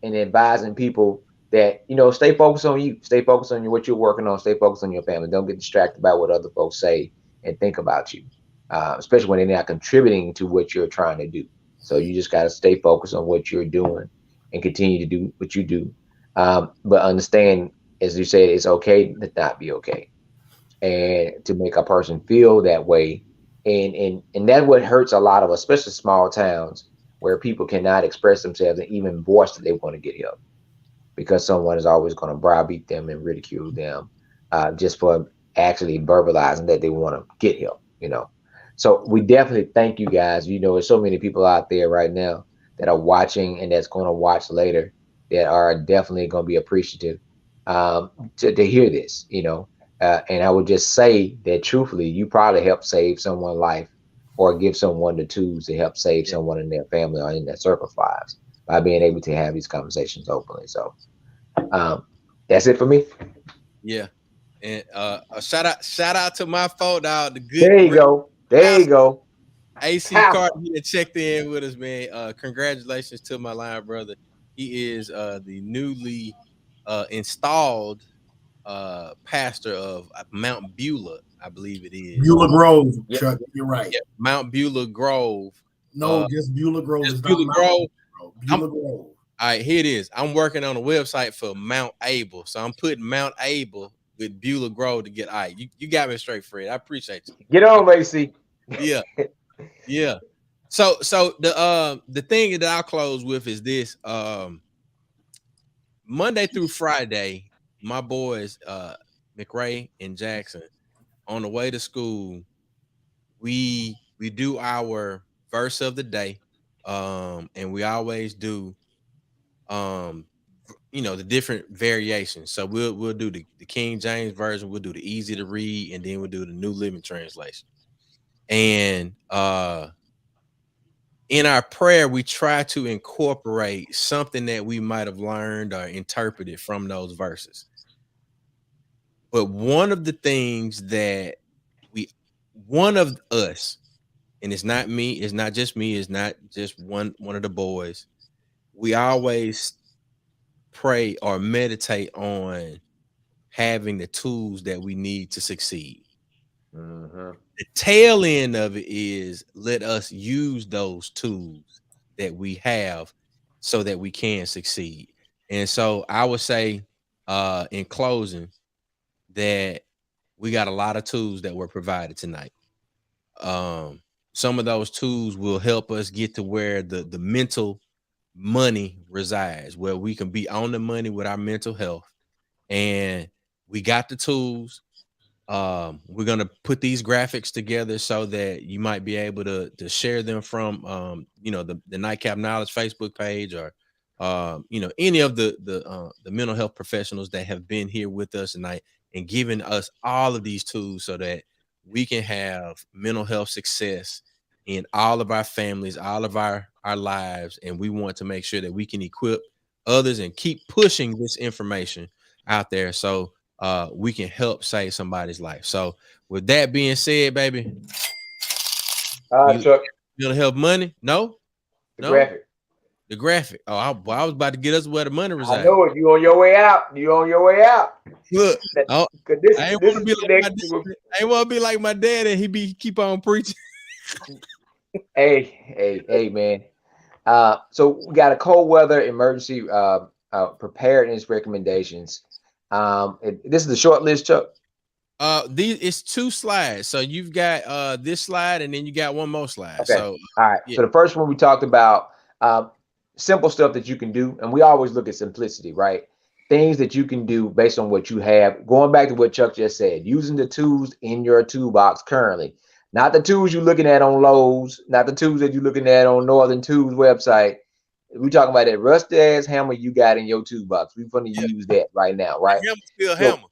advising people that stay focused on you, stay focused on what you're working on, stay focused on your family. Don't get distracted by what other folks say and think about you, especially when they're not contributing to what you're trying to do. So you just got to stay focused on what you're doing and continue to do what you do. But understand, as you said, it's okay to not be okay, and to make a person feel that way. And that's what hurts a lot of, especially small towns, where people cannot express themselves and even voice that they want to get help, because someone is always going to browbeat them and ridicule them, just for actually verbalizing that they want to get help. So we definitely thank you guys. There's so many people out there right now that are watching and that's going to watch later, that are definitely going to be appreciative, to hear this. And I would just say that truthfully, you probably help save someone's life, or give someone the tools to help save someone in their family or in their circle's lives, by being able to have these conversations openly. So that's it for me. Yeah. And a shout out to my phone dog, the good There you go. There you go. AC Pastor. Carter. He had checked in with us, man. Congratulations to my line brother. He is the newly installed pastor of Mount Beulah, I believe it is. Beulah Grove, Yep. Chuck. You're right. Yeah, Mount Beulah Grove. No, just Beulah Grove. Just It's Beulah not Grove. Beulah Grove. All right, here it is. I'm working on a website for Mount Abel, so I'm putting Mount Abel with Beulah Grove to get. All right, you got me straight, Fred. I appreciate you. Get on, AC. Yeah, yeah. So the thing that I'll close with is this. Monday through Friday, my boys McRae and Jackson, on the way to school, we do our verse of the day, and we always do the different variations. So we'll do the King James version, we'll do the easy to read, and then we'll do the New Living Translation. And in our prayer, we try to incorporate something that we might have learned or interpreted from those verses. But one of the things that one of us and it's not me, it's not just me, it's not just one of the boys. We always pray or meditate on having the tools that we need to succeed. Mm-hmm. The tail end of it is let us use those tools that we have so that we can succeed. And so I would say in closing that we got a lot of tools that were provided tonight. Some of those tools will help us get to where the mental money resides, where we can be on the money with our mental health. And we got the tools. We're gonna put these graphics together so that you might be able to share them from the Nightcap Knowledge Facebook page, or any of the mental health professionals that have been here with us tonight and giving us all of these tools so that we can have mental health success in all of our families, all of our lives. And we want to make sure that we can equip others and keep pushing this information out there so we can help save somebody's life. So with that being said, baby, Chuck, mental health money? No, the no, graphic. the graphic. Oh, I was about to get us where the money I resides. know it. You on your way out. You on your way out. Look, Cause I ain't this want to is be like next my dad. I ain't want to be like my dad and he keep on preaching. Hey, man. So we got a cold weather emergency preparedness recommendations. This is the short list, Chuck. It's 2 slides. So you've got this slide and then you got one more slide. Okay. So All right. yeah. So the first one we talked about simple stuff that you can do, and we always look at simplicity, right? Things that you can do based on what you have. Going back to what Chuck just said, using the tools in your toolbox currently, not the tools you're looking at on Lowe's, not the tools that you're looking at on Northern Tools website. We're talking about that rusty ass hammer you got in your toolbox. We're going to use that right now, right? Hammer still So, hammer.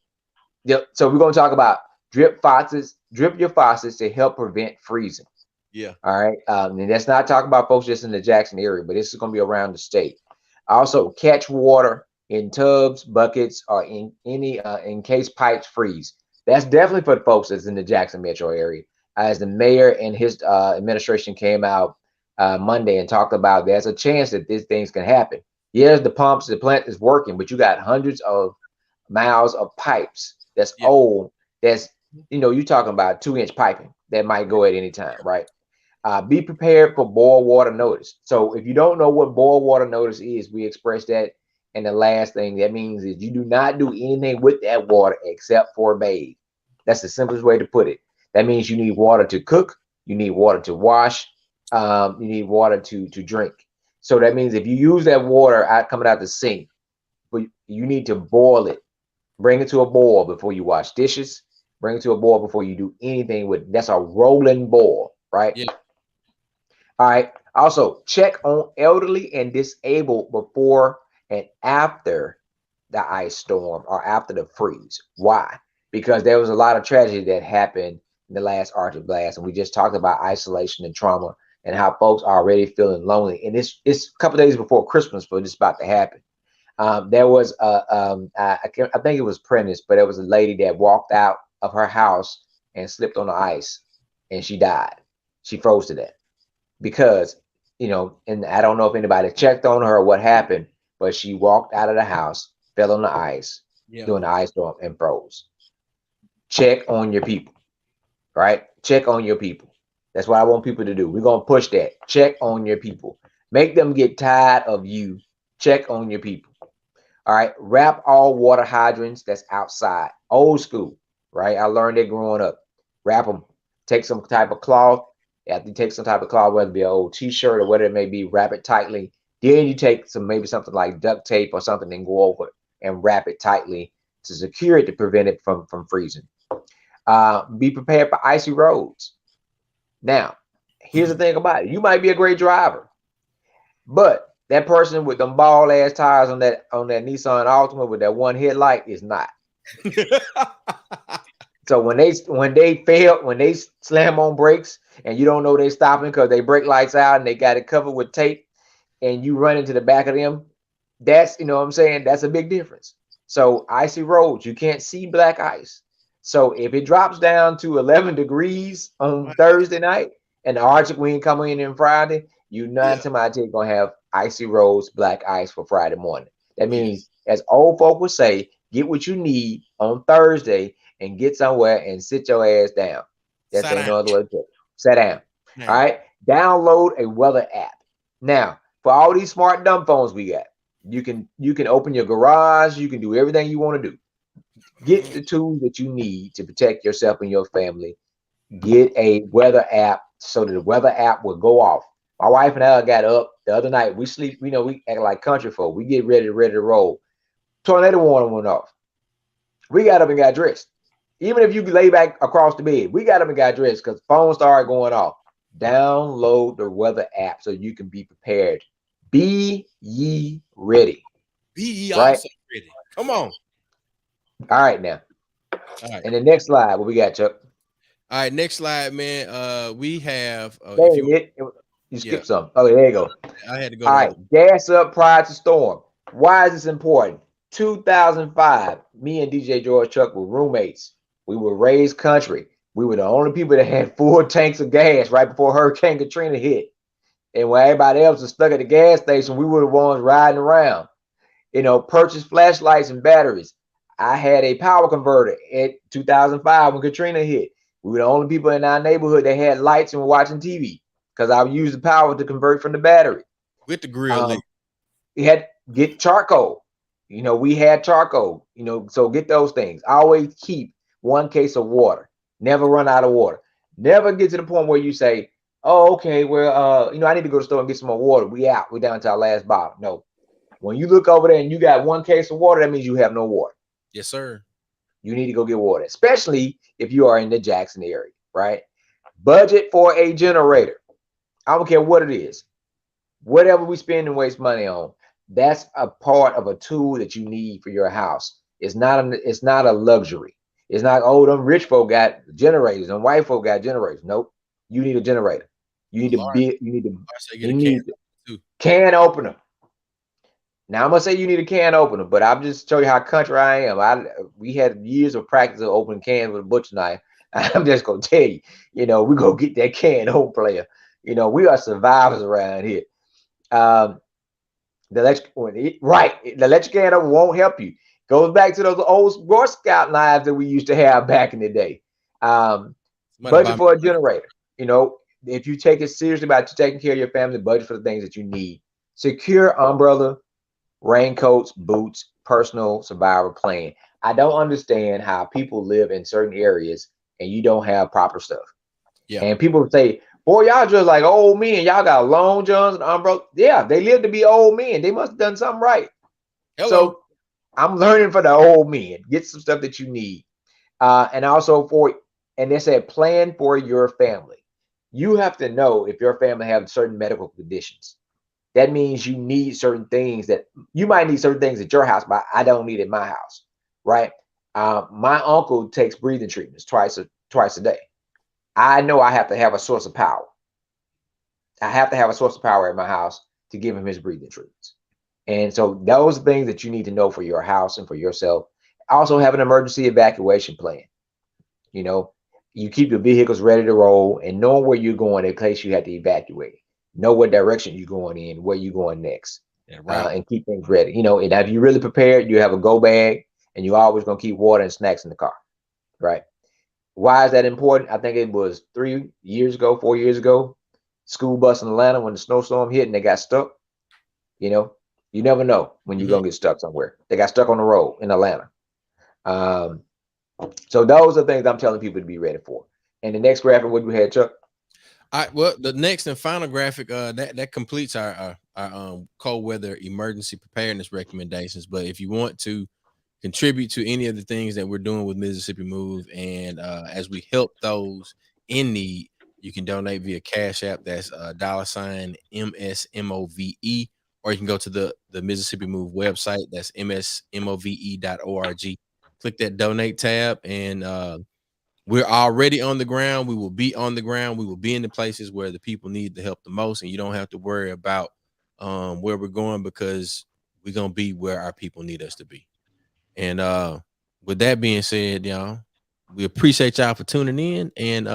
yep. So we're going to talk about drip your faucets to help prevent freezing. Yeah. All right. And that's not talking about folks just in the Jackson area, but this is going to be around the state. Also, catch water in tubs, buckets, or in case pipes freeze. That's definitely for the folks that's in the Jackson metro area. As the mayor and his administration came out Monday and talked about, there's a chance that these things can happen. Yes, the plant is working, but you got hundreds of miles of pipes that's old. That's you're talking about 2-inch piping that might go at any time, right? Be prepared for boil water notice. So if you don't know what boil water notice is, we express that. And the last thing that means is you do not do anything with that water except for bathe. That's the simplest way to put it. That means you need water to cook, you need water to wash, you need water to drink. So that means if you use that water coming out the sink, but you need to boil it. Bring it to a boil before you wash dishes. Bring it to a boil before you do anything with it. That's a rolling boil, right? Yeah. All right. Also, check on elderly and disabled before and after the ice storm or after the freeze. Why? Because there was a lot of tragedy that happened in the last Arctic blast, and we just talked about isolation and trauma and how folks are already feeling lonely. And it's a couple days before Christmas for this about to happen. There was I think it was Prentice, but it was a lady that walked out of her house and slipped on the ice, and she died. She froze to death because and I don't know if anybody checked on her or what happened, but she walked out of the house, fell on the ice during the ice storm, and froze. Check on your people, right? Check on your people. That's what I want people to do. We're gonna push that. Check on your people. Make them get tired of you. Check on your people. All right. Wrap all water hydrants that's outside. Old school, right? I learned it growing up. Wrap them. Take some type of cloth. After you take some type of cloth, whether it be an old t-shirt or whatever it may be, wrap it tightly. Then you take maybe something like duct tape or something and go over it and wrap it tightly to secure it to prevent it from freezing. Be prepared for icy roads. Now, here's the thing about it. You might be a great driver, but that person with them ball ass tires on that Nissan Altima with that one headlight is not. So when they slam on brakes and you don't know they're stopping because they brake lights out and they got it covered with tape and you run into the back of them, that's what I'm saying, that's a big difference. So icy roads, you can't see black ice. So if it drops down to 11 degrees on Thursday night and the Arctic Wing coming in Friday, you 9 times out of 10 gonna have icy roads, black ice for Friday morning. That means, as old folk would say, get what you need on Thursday and get somewhere and sit your ass down. That's ain't no other way to put it. Sit down. Yeah. All right. Download a weather app. Now, for all these smart dumb phones we got, you can open your garage, you can do everything you want to do. Get the tools that you need to protect yourself and your family. Get a weather app so that the weather app will go off. My wife and I got up the other night. We sleep, we act like country folk. We get ready to roll. Tornado warning went off. We got up and got dressed. Even if you lay back across the bed, we got up and got dressed because phones started going off. Download the weather app so you can be prepared. Be ye ready. Be ye right? also ready. Come on. All right, now. All right. And the next slide, what we got, Chuck? All right, next slide, man. We have you skipped some. Oh, there you go. I had to go. All right, gas up prior to storm. Why is this important? 2005, me and DJ George Chuck were roommates. We were raised country. We were the only people that had full tanks of gas right before Hurricane Katrina hit. And when everybody else was stuck at the gas station, we were the ones riding around. Purchased flashlights and batteries. I had a power converter at 2005 when Katrina hit. We were the only people in our neighborhood that had lights and were watching TV because I would use the power to convert from the battery. With the grill. We had get charcoal. We had charcoal. So get those things. Always keep 1 case of water. Never run out of water. Never get to the point where you say, oh, okay, well, I need to go to the store and get some more water. We're down to our last bottle. No. When you look over there and you got 1 case of water, that means you have no water. Yes, sir. You need to go get water, especially if you are in the Jackson area, right? Budget for a generator. I don't care what it is. Whatever we spend and waste money on, that's a part of a tool that you need for your house. It's not a luxury. It's not, oh, them rich folk got generators and white folk got generators. Nope. You need a generator. You need a can opener. Now I'm gonna say you need a can opener, but I'm just show you how country I am. We had years of practice of opening cans with a butcher knife. I'm just gonna tell you, we go get that can open player. We are survivors around here. The electric can opener won't help you. Goes back to those old Boy Scout knives that we used to have back in the day. Budget for a generator. If you take it seriously about taking care of your family, budget for the things that you need. Secure umbrella, raincoats, boots, personal survival plan. I don't understand how people live in certain areas and you don't have proper stuff. Yeah. And people say, boy, y'all just like old men. Y'all got long johns and umbrella. Yeah, they live to be old men. They must have done something right. Hello. So I'm learning for the old men. Get some stuff that you need. And also they said plan for your family. You have to know if your family have certain medical conditions. That means you need certain things that you might need certain things at your house, but I don't need at my house, right? My uncle takes breathing treatments twice a day. I know I have to have a source of power. I have to have a source of power at my house to give him his breathing treatments. And so those are things that you need to know for your house and for yourself. Also have an emergency evacuation plan. You keep your vehicles ready to roll and knowing where you're going in case you have to evacuate. Know what direction you're going in, where you're going next, and keep things ready. And if you're really prepared, you have a go bag, and you're always going to keep water and snacks in the car, right? Why is that important? I think it was 4 years ago, school bus in Atlanta when the snowstorm hit and they got stuck. You never know when you're going to get stuck somewhere. They got stuck on the road in Atlanta. So those are things I'm telling people to be ready for. And the next graphic, what we had, Chuck? Well, the next and final graphic that completes our cold weather emergency preparedness recommendations. But if you want to contribute to any of the things that we're doing with Mississippi Move, and as we help those in need, you can donate via Cash App. That's $MSMOVE, or you can go to the Mississippi Move website. That's msmove.org. Click that donate tab, and we're already on the ground. We will be on the ground. We will be in the places where the people need the help the most, and you don't have to worry about where we're going because we're going to be where our people need us to be. And with that being said, y'all, we appreciate y'all for tuning in, and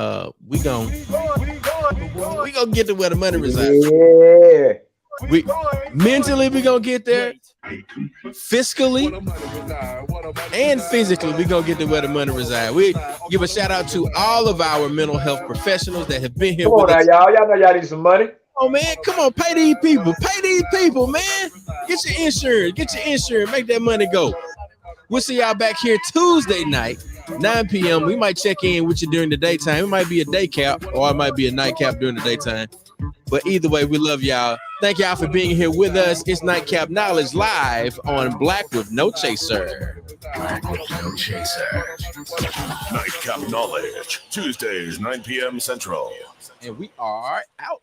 we going. We gonna get to where the money resides. Yeah. We mentally we gonna get there. Fiscally and physically, we gonna get to where the money resides. We give a shout out to all of our mental health professionals that have been here Come on with now, us. y'all. Y'all know y'all need some money. Oh man, come on, pay these people, man. Get your insurance, make that money go. We'll see y'all back here Tuesday night, 9 p.m. We might check in with you during the daytime. It might be a day cap or it might be a nightcap during the daytime. But either way, we love y'all. Thank y'all for being here with us. It's Nightcap Knowledge live on Black with No Chaser. Black with No Chaser. Nightcap Knowledge, Tuesdays, 9 p.m. Central. And we are out.